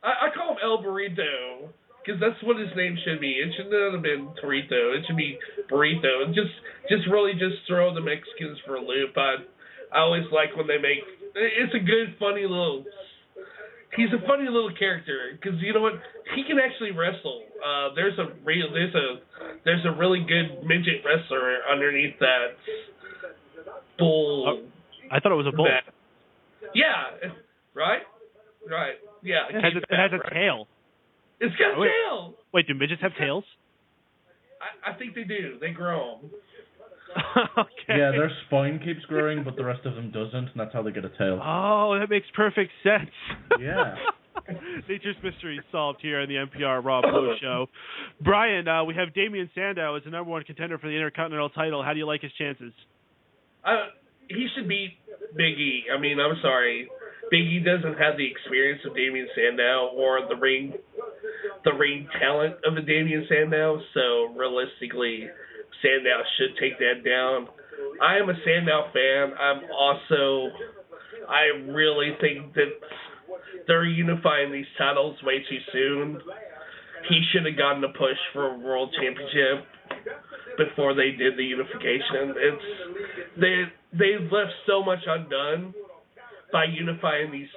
I call him El Burrito. Because that's what his name should be. It should not have been Torito. It should be Burrito. And just really throw the Mexicans for a loop. I always like when they make. It's a good, funny little. He's a funny little character because you know what? He can actually wrestle. There's a really good midget wrestler underneath that bull. Oh, I thought it was a bull. Yeah. Right. Yeah. It has a tail. It's got a tail. Wait, do midgets have tails? I think they do. They grow them. Okay. Yeah, their spine keeps growing, but the rest of them doesn't, and that's how they get a tail. Oh, that makes perfect sense. Yeah. Nature's mystery solved here on the NPR Raw Post Show. Brian, we have Damien Sandow as the number one contender for the Intercontinental title. How do you like his chances? He should beat Big E. I mean, I'm sorry. Big E doesn't have the experience of Damien Sandow or the ring talent of a Damien Sandow, so realistically, Sandow should take that down. I am a Sandow fan. I really think that they're unifying these titles way too soon. He should have gotten a push for a world championship before they did the unification. They left so much undone by unifying these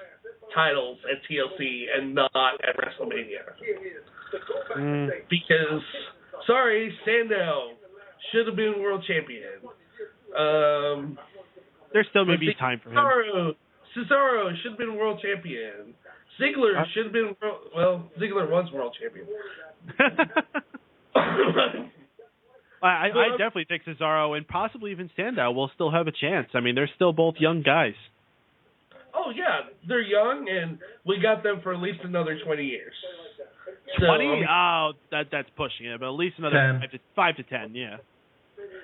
titles at TLC and not at WrestleMania. Because, sorry, Sandow should have been world champion. There still may be time for him. Cesaro should have been world champion. Ziggler should have been Ziggler was world champion. I definitely think Cesaro and possibly even Sandow will still have a chance. I mean, they're still both young guys. Oh, yeah. They're young, and we got them for at least another 20 years. 20? That's pushing it, but at least another 5 to 10, yeah.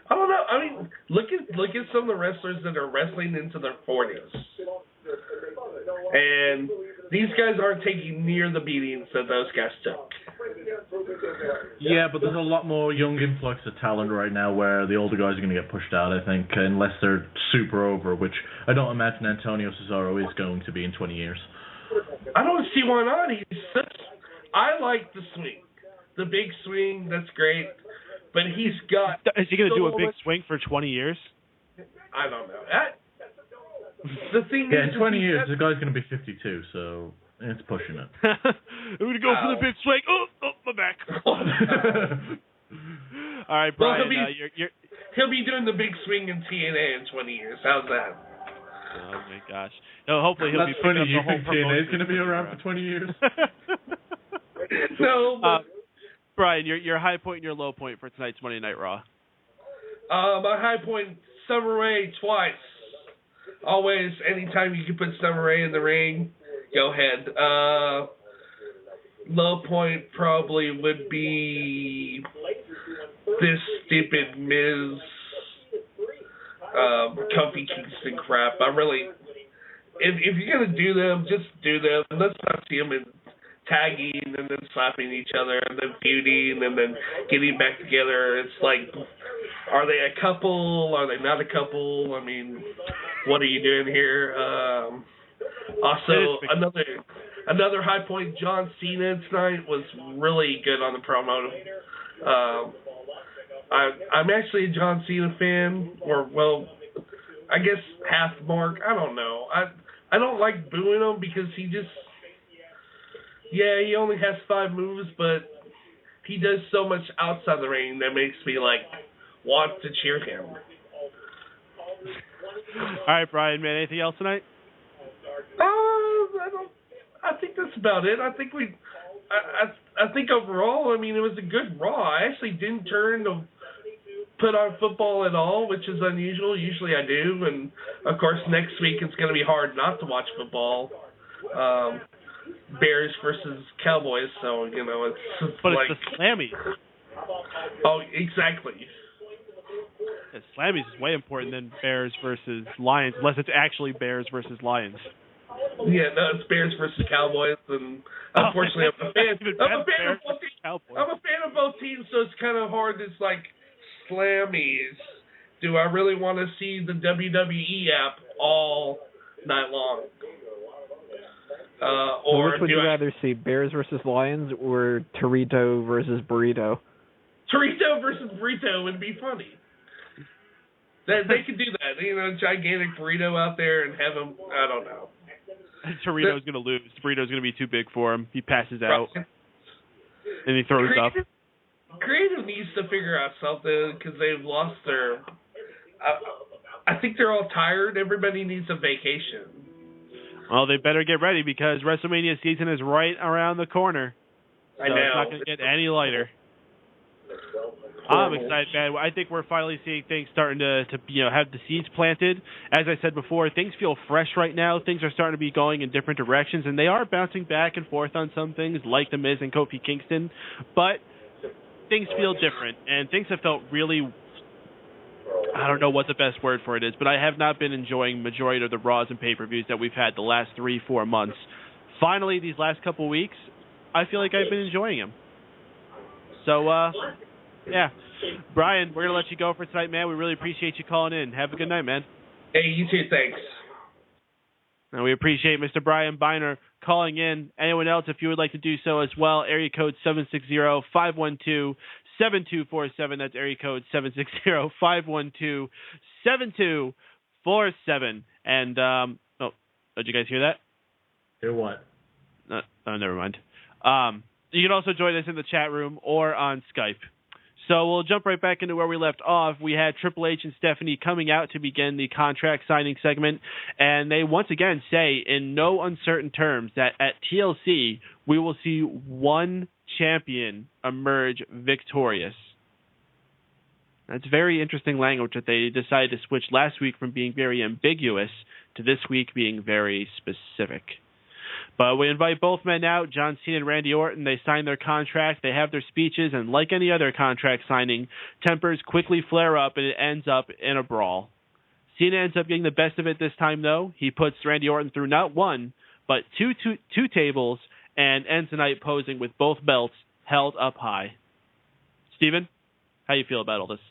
I don't know. I mean, look at some of the wrestlers that are wrestling into their 40s. And these guys aren't taking near the beatings that those guys took. Yeah, but there's a lot more young influx of talent right now where the older guys are going to get pushed out, I think, unless they're super over, which I don't imagine Antonio Cesaro is going to be in 20 years. I don't see why not. I like the swing. The big swing, that's great. But he's got... Is he going to do a big swing for 20 years? I don't know. The thing is... in 20 years, the guy's going to be 52, so it's pushing it. I'm going to go for the big swing. Oh, my back. All right, Brian. Well, he'll be doing the big swing in TNA in 20 years. How's that? Oh, my gosh. No, hopefully he'll be picking up the whole promotion. TNA is going to be around for 20 years? No, Brian, your high point and your low point for tonight's Monday Night Raw. My high point, Summer Rae twice. Always, anytime you can put Summer Rae in the ring, go ahead. Low point probably would be this stupid Miz Kofi Kingston crap. If you're going to do them, just do them. Let's not see them in tagging and then slapping each other and then feuding and then getting back together. It's like, are they a couple? Are they not a couple? I mean, what are you doing here? Also, another high point, John Cena tonight was really good on the promo. I'm actually a John Cena fan, I guess half mark. I don't know. I don't like booing him because he only has 5 moves, but he does so much outside the ring that makes me want to cheer him. All right, Brian, man. Anything else tonight? I think that's about it. I think I think overall, it was a good Raw. I actually didn't turn to put on football at all, which is unusual. Usually I do, and of course next week it's going to be hard not to watch football. Bears versus Cowboys, so it's but it's the Slammies. Oh, exactly. Yeah, Slammies is way important than Bears versus Lions, unless it's actually Bears versus Lions. Yeah, no, it's Bears versus Cowboys, and unfortunately, I'm a fan of both teams, so it's kind of hard. It's like Slammies. Do I really want to see the WWE app all night long? Or which would you rather see, Bears versus Lions or Torito versus Burrito? Torito versus Burrito would be funny. They could do that. Gigantic burrito out there and have him. I don't know. Torito's going to lose. Burrito's going to be too big for him. He passes out. And he throws up. Creative needs to figure out something because they've lost their... I think they're all tired. Everybody needs a vacation. Well, they better get ready because WrestleMania season is right around the corner. I know. It's not going to get any lighter. I'm excited, man. I think we're finally seeing things starting to have the seeds planted. As I said before, things feel fresh right now. Things are starting to be going in different directions, and they are bouncing back and forth on some things, like the Miz and Kofi Kingston. But things feel different, and things have felt really... I don't know what the best word for it is, but I have not been enjoying majority of the Raws and pay-per-views that we've had the last 3-4 months. Finally, these last couple weeks, I feel like I've been enjoying them. So, yeah. Brian, we're going to let you go for tonight, man. We really appreciate you calling in. Have a good night, man. Hey, you too. Thanks. And we appreciate Mr. Brian Biner calling in. Anyone else, if you would like to do so as well, area code 760-512-7247. That's area code 760-512-7247. And, did you guys hear that? Hear what? Never mind. You can also join us in the chat room or on Skype. So we'll jump right back into where we left off. We had Triple H and Stephanie coming out to begin the contract signing segment, and they once again say in no uncertain terms that at TLC we will see one champion emerge victorious. That's very interesting language that they decided to switch last week from being very ambiguous to this week being very specific. But we invite both men out, John Cena and Randy Orton. They sign their contract, they have their speeches, and like any other contract signing, tempers quickly flare up and it ends up in a brawl. Cena ends up getting the best of it this time, though. He puts Randy Orton through not one, but two tables and ends the night posing with both belts held up high. Steven, how you feel about all this?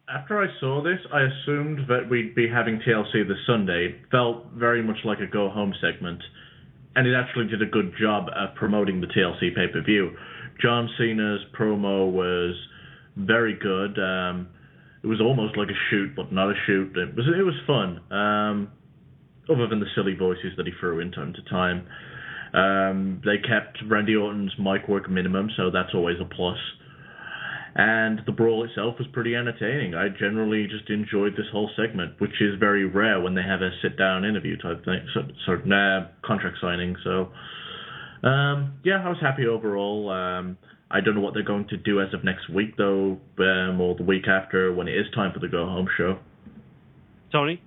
After I saw this, I assumed that we'd be having TLC this Sunday. It felt very much like a go-home segment. And it actually did a good job at promoting the TLC pay-per-view. John Cena's promo was very good. It was almost like a shoot, but not a shoot. It was fun, other than the silly voices that he threw in time to time. They kept Randy Orton's mic work minimum, so that's always a plus. And the brawl itself was pretty entertaining. I generally just enjoyed this whole segment, which is very rare when they have a sit-down interview type thing, contract signing. So, yeah, I was happy overall. I don't know what they're going to do as of next week, though, or the week after when it is time for the go-home show. Tony?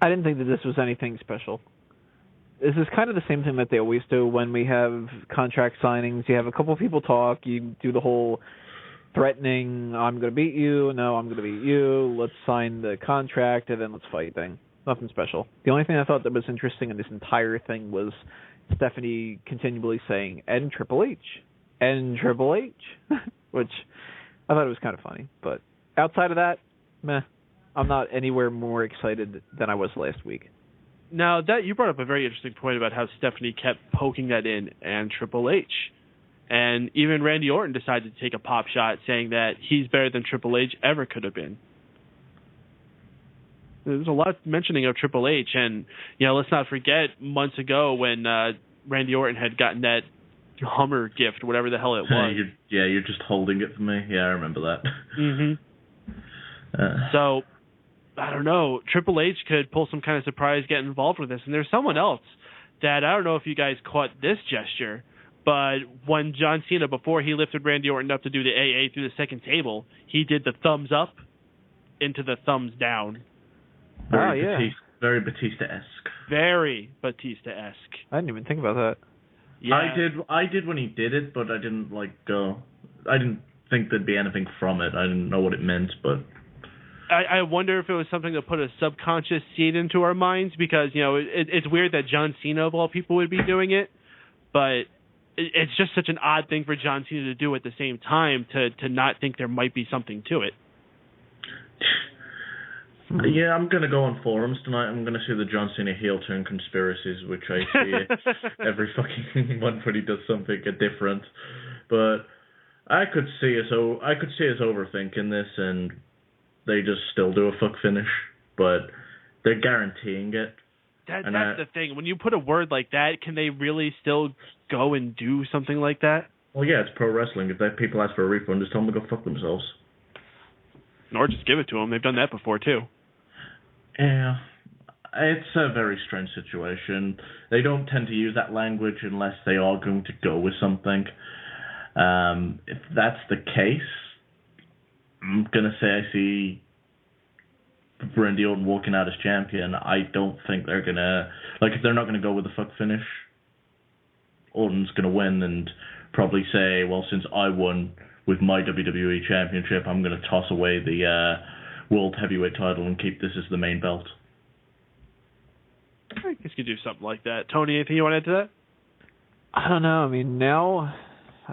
I didn't think that this was anything special. This is kind of the same thing that they always do when we have contract signings. You have a couple of people talk, you do the whole threatening, I'm going to beat you, no, I'm going to beat you, let's sign the contract, and then let's fight thing. Nothing special. The only thing I thought that was interesting in this entire thing was Stephanie continually saying, and Triple H, which I thought it was kind of funny. But outside of that, meh. I'm not anywhere more excited than I was last week. Now, that you brought up a very interesting point about how Stephanie kept poking that in, and Triple H. And even Randy Orton decided to take a pop shot, saying that he's better than Triple H ever could have been. There's a lot of mentioning of Triple H, and let's not forget months ago when Randy Orton had gotten that Hummer gift, whatever the hell it was. You're just holding it for me. Yeah, I remember that. So, I don't know. Triple H could pull some kind of surprise, get involved with this. And there's someone else that I don't know if you guys caught this gesture, but when John Cena, before he lifted Randy Orton up to do the AA through the second table, he did the thumbs up into the thumbs down. Very Batista-esque. Very Batista-esque. I didn't even think about that. Yeah. I did when he did it, but I didn't go. I didn't think there'd be anything from it. I didn't know what it meant, but I wonder if it was something to put a subconscious seed into our minds, because it's weird that John Cena of all people would be doing it, but it's just such an odd thing for John Cena to do at the same time to not think there might be something to it. Yeah, I'm going to go on forums tonight. I'm going to see the John Cena heel turn conspiracies, which I see every fucking month when he does something different. But I could see us overthinking this, and they just still do a fuck finish, but they're guaranteeing it. That's the thing. When you put a word like that, can they really still go and do something like that? Well, yeah, it's pro wrestling. If people ask for a refund, just tell them to go fuck themselves. Or just give it to them. They've done that before, too. Yeah. It's a very strange situation. They don't tend to use that language unless they are going to go with something. If that's the case, I'm going to say I see Randy Orton walking out as champion. I don't think they're going to... if they're not going to go with the fuck finish, Orton's going to win and probably say, well, since I won with my WWE Championship, I'm going to toss away the World Heavyweight title and keep this as the main belt. I guess you could do something like that. Tony, anything you want to add to that? I don't know. I mean, now,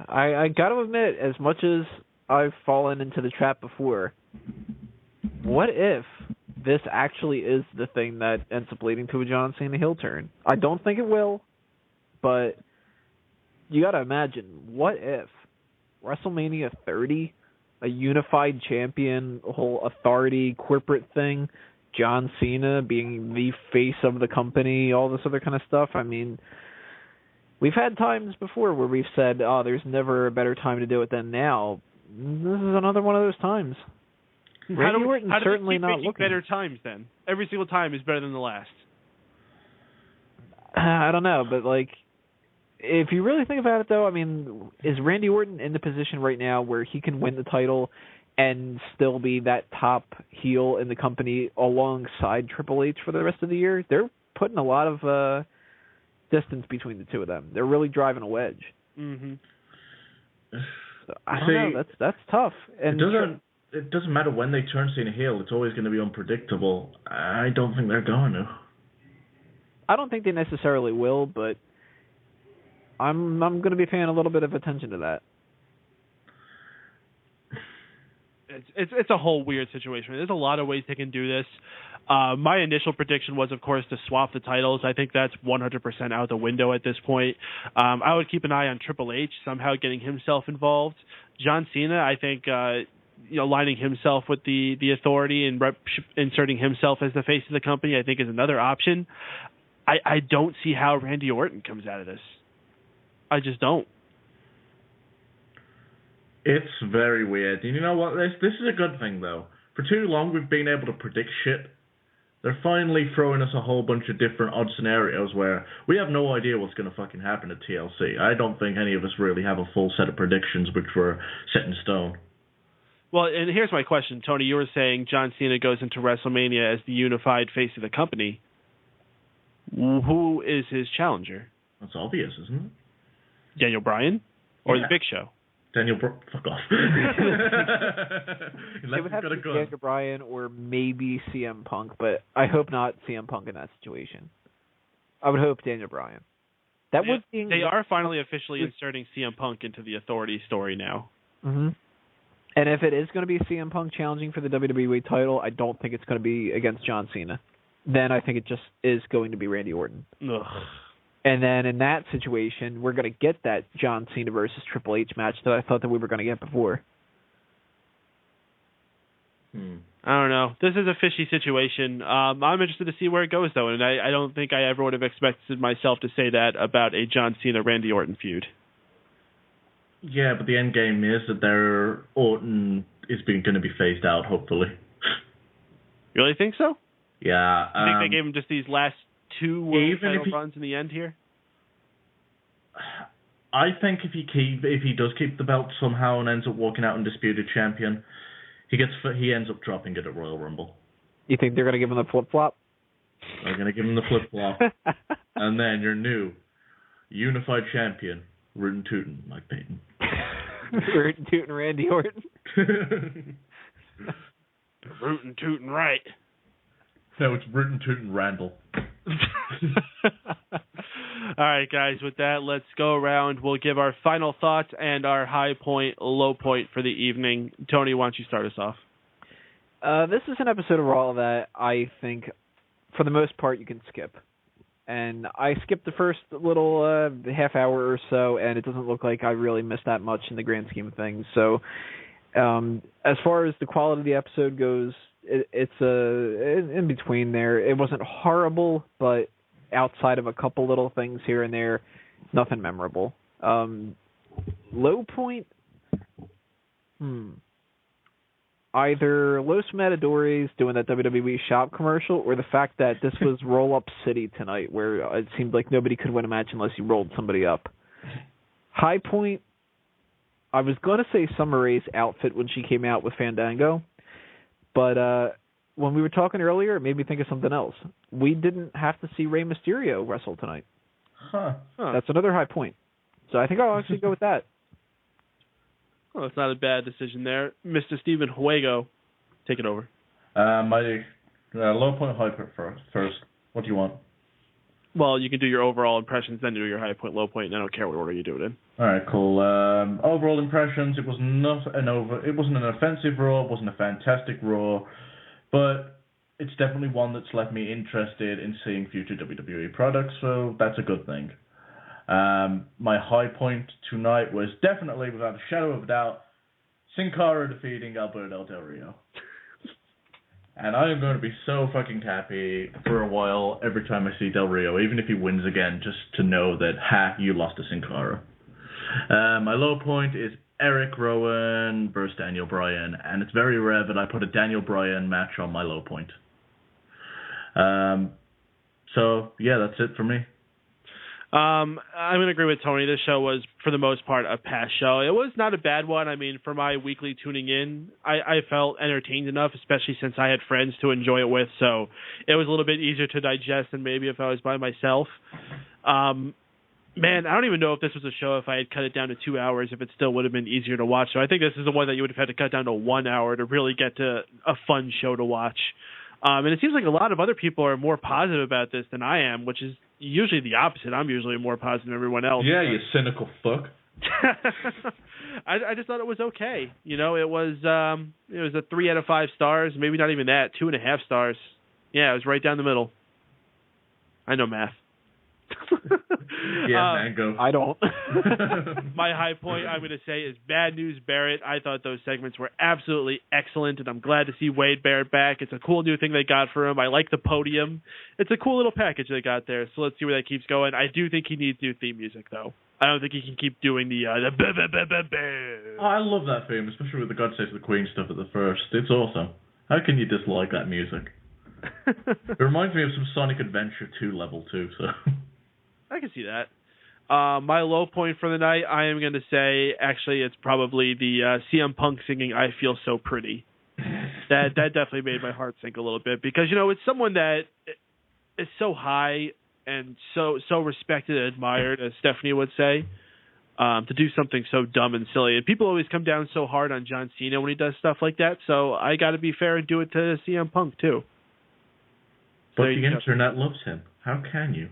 I got to admit, as much as I've fallen into the trap before, what if this actually is the thing that ends up leading to a John Cena heel turn? I don't think it will, but you got to imagine, what if WrestleMania 30, a unified champion, a whole authority, corporate thing, John Cena being the face of the company, all this other kind of stuff. I mean, we've had times before where we've said, oh, there's never a better time to do it than now. This is another one of those times. Randy Orton's certainly not looking. Better times then? Every single time is better than the last. I don't know, but if you really think about it, though, I mean, is Randy Orton in the position right now where he can win the title and still be that top heel in the company alongside Triple H for the rest of the year? They're putting a lot of distance between the two of them. They're really driving a wedge. Mm-hmm. So, I don't know. That's tough. And it doesn't matter when they turn Cena heel. It's always going to be unpredictable. I don't think they're going to. I don't think they necessarily will, but I'm going to be paying a little bit of attention to that. It's a whole weird situation. There's a lot of ways they can do this. My initial prediction was, of course, to swap the titles. I think that's 100% out the window at this point. I would keep an eye on Triple H somehow getting himself involved. John Cena, I think, lining himself with the authority and inserting himself as the face of the company, I think is another option. I don't see how Randy Orton comes out of this. I just don't. It's very weird. And you know what? This is a good thing, though. For too long, we've been able to predict shit. They're finally throwing us a whole bunch of different odd scenarios where we have no idea what's going to fucking happen at TLC. I don't think any of us really have a full set of predictions which were set in stone. Well, and here's my question, Tony. You were saying John Cena goes into WrestleMania as the unified face of the company. Who is his challenger? That's obvious, isn't it? Daniel Bryan? Or the Big Show? Fuck off. It would have to be Daniel Bryan or maybe CM Punk, but I hope not CM Punk in that situation. I would hope Daniel Bryan. They are finally officially inserting CM Punk into the Authority story now. Mm-hmm. And if it is going to be CM Punk challenging for the WWE title, I don't think it's going to be against John Cena. Then I think it just is going to be Randy Orton. Ugh. And then in that situation, we're going to get that John Cena versus Triple H match that I thought that we were going to get before. I don't know. This is a fishy situation. I'm interested to see where it goes, though, and I don't think I ever would have expected myself to say that about a John Cena-Randy Orton feud. Yeah, but the end game is that their Orton is going to be phased out, hopefully. You really think so? Yeah. You think they gave him just these last 2 world title runs in the end here? I think if he does keep the belt somehow and ends up walking out undisputed champion, he ends up dropping it at Royal Rumble. You think they're going to give him the flip-flop? They're going to give him the flip-flop. And then your new unified champion, Rootin' Tootin' like Paden. Rootin' Tootin' Randy Orton. Rootin' Tootin' right. No, it's Rootin' Tootin' Randall. All right, guys, with that, let's go around. We'll give our final thoughts and our high point, low point for the evening. Tony, why don't you start us off? This is an episode of Raw that I think, for the most part, you can skip. And I skipped the first little half hour or so, and it doesn't look like I really missed that much in the grand scheme of things. So as far as the quality of the episode goes, it's in between there. It wasn't horrible, but outside of a couple little things here and there, nothing memorable. Low point? Either Los Matadores doing that WWE shop commercial, or the fact that this was Roll Up City tonight, where it seemed like nobody could win a match unless you rolled somebody up. High point, I was going to say Summer Rae's outfit when she came out with Fandango, but when we were talking earlier, it made me think of something else. We didn't have to see Rey Mysterio wrestle tonight. That's another high point. So I think I'll actually go with that. Well, it's not a bad decision there. Mr. Steven Wago, take it over. My low point, high point first. What do you want? Well, you can do your overall impressions, then do your high point, low point, and I don't care what order you do it in. All right, cool. Overall impressions, it was it wasn't an offensive Raw, it wasn't a fantastic Raw, but it's definitely one that's left me interested in seeing future WWE products, so that's a good thing. My high point tonight was definitely, without a shadow of a doubt, Sin Cara defeating Alberto Del Rio. And I am going to be so fucking happy for a while every time I see Del Rio, even if he wins again, just to know that, you lost to Sin Cara. My low point is Erick Rowan versus Daniel Bryan, and it's very rare that I put a Daniel Bryan match on my low point. So, yeah, that's it for me. I'm going to agree with Tony. This show was, for the most part, a pass show. It was not a bad one. I mean, for my weekly tuning in, I felt entertained enough, especially since I had friends to enjoy it with, so it was a little bit easier to digest than maybe if I was by myself. Man, I don't even know if this was a show, if I had cut it down to 2 hours, if it still would have been easier to watch. So I think this is the one that you would have had to cut down to 1 hour to really get to a fun show to watch. And it seems like a lot of other people are more positive about this than I am, which is usually the opposite. I'm usually more positive than everyone else. Yeah, you cynical fuck. I just thought it was okay. You know, it was a 3 out of 5 stars, maybe not even that, 2.5 stars. Yeah, it was right down the middle. I know math. Yeah, mango. I don't. My high point, I'm going to say, is Bad News Barrett. I thought those segments were absolutely excellent, and I'm glad to see Wade Barrett back. It's a cool new thing they got for him. I like the podium. It's a cool little package they got there, so let's see where that keeps going. I do think he needs new theme music, though. I don't think he can keep doing the Oh, I love that theme, especially with the God Save the Queen stuff at the first. It's awesome. How can you dislike that music? It reminds me of some Sonic Adventure 2 level too, so... I can see that. My low point for the night, I am going to say, actually, it's probably the CM Punk singing "I Feel So Pretty." That definitely made my heart sink a little bit, because, you know, it's someone that is so high and so respected and admired, as Stephanie would say, to do something so dumb and silly. And people always come down so hard on John Cena when he does stuff like that, so I got to be fair and do it to CM Punk, too. But the internet loves him. How can you?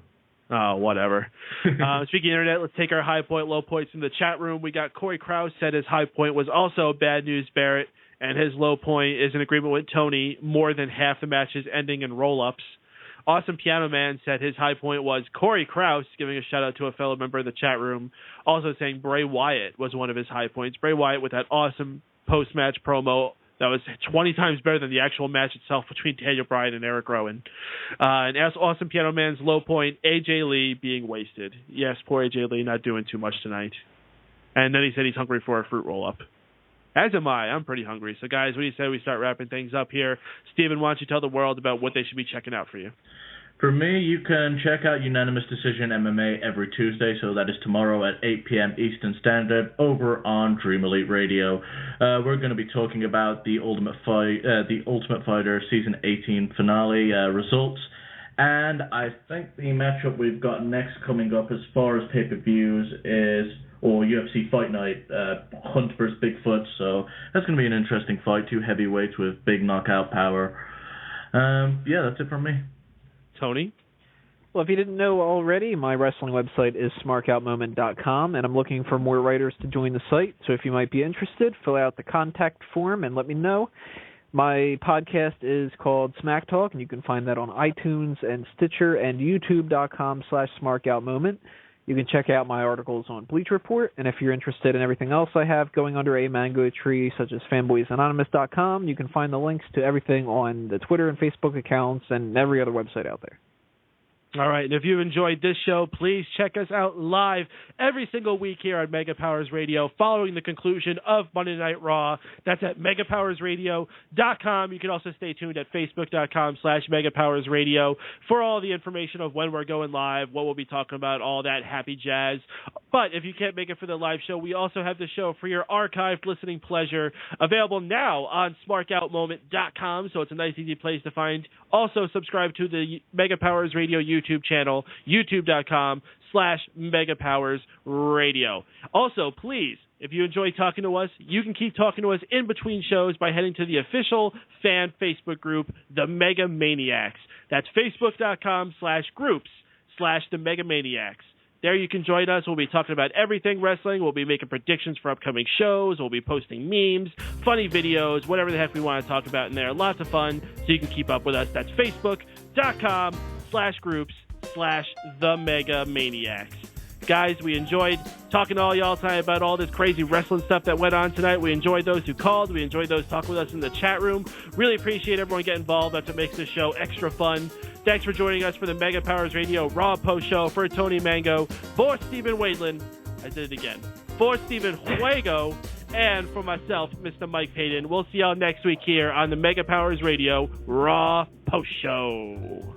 Oh, whatever. Speaking of internet, let's take our high point, low points from the chat room. We got Corey Krause said his high point was also Bad News Barrett, and his low point is in agreement with Tony, more than half the matches ending in roll-ups. Awesome Piano Man said his high point was Corey Krause, giving a shout-out to a fellow member of the chat room, also saying Bray Wyatt was one of his high points. Bray Wyatt with that awesome post-match promo that was 20 times better than the actual match itself between Daniel Bryan and Erick Rowan. And as Awesome Piano Man's low point, AJ Lee being wasted. Yes, poor AJ Lee not doing too much tonight. And then he said he's hungry for a fruit roll-up. As am I. I'm pretty hungry. So, guys, what do you say we start wrapping things up here? Steven, why don't you tell the world about what they should be checking out for you? For me, you can check out Unanimous Decision MMA every Tuesday, so that is tomorrow at 8 p.m. Eastern Standard over on Dream Elite Radio. We're going to be talking about the Ultimate Fighter Season 18 finale results, and I think the matchup we've got next coming up as far as pay-per-views is UFC Fight Night, Hunt vs. Bigfoot, so that's going to be an interesting fight, 2 heavyweights with big knockout power. Yeah, that's it from me. Tony? Well, if you didn't know already, my wrestling website is smarkoutmoment.com, and I'm looking for more writers to join the site. So if you might be interested, fill out the contact form and let me know. My podcast is called Smack Talk, and you can find that on iTunes and Stitcher and youtube.com/smarkoutmoment. You can check out my articles on Bleach Report, and if you're interested in everything else I have going under a mango tree, such as fanboysanonymous.com, you can find the links to everything on the Twitter and Facebook accounts and every other website out there. All right, and if you enjoyed this show, please check us out live every single week here on Mega Powers Radio following the conclusion of Monday Night Raw. That's at megapowersradio.com. You can also stay tuned at facebook.com/megapowersradio for all the information of when we're going live, what we'll be talking about, all that happy jazz. But if you can't make it for the live show, we also have the show for your archived listening pleasure, available now on smarkoutmoment.com, so it's a nice, easy place to find. Also, subscribe to the Mega Powers Radio YouTube channel, youtube.com/megapowersradio. Also, please, if you enjoy talking to us, you can keep talking to us in between shows by heading to the official fan Facebook group, The Mega Maniacs. That's facebook.com/groups/The Mega Maniacs. There you can join us. We'll be talking about everything wrestling. We'll be making predictions for upcoming shows. We'll be posting memes, funny videos, whatever the heck we want to talk about in there. Lots of fun, so you can keep up with us. That's facebook.com/groups/The Mega Maniacs. Guys, we enjoyed talking to all y'all tonight about all this crazy wrestling stuff that went on tonight. We enjoyed those who called. We enjoyed those talking with us in the chat room. Really appreciate everyone getting involved. That's what makes this show extra fun. Thanks for joining us for the Mega Powers Radio Raw Post Show. For Tony Mango, for Stephen Waitlin, I did it again, for Stephen Wago, and for myself, Mr. Mike Paden. We'll see y'all next week here on the Mega Powers Radio Raw Post Show.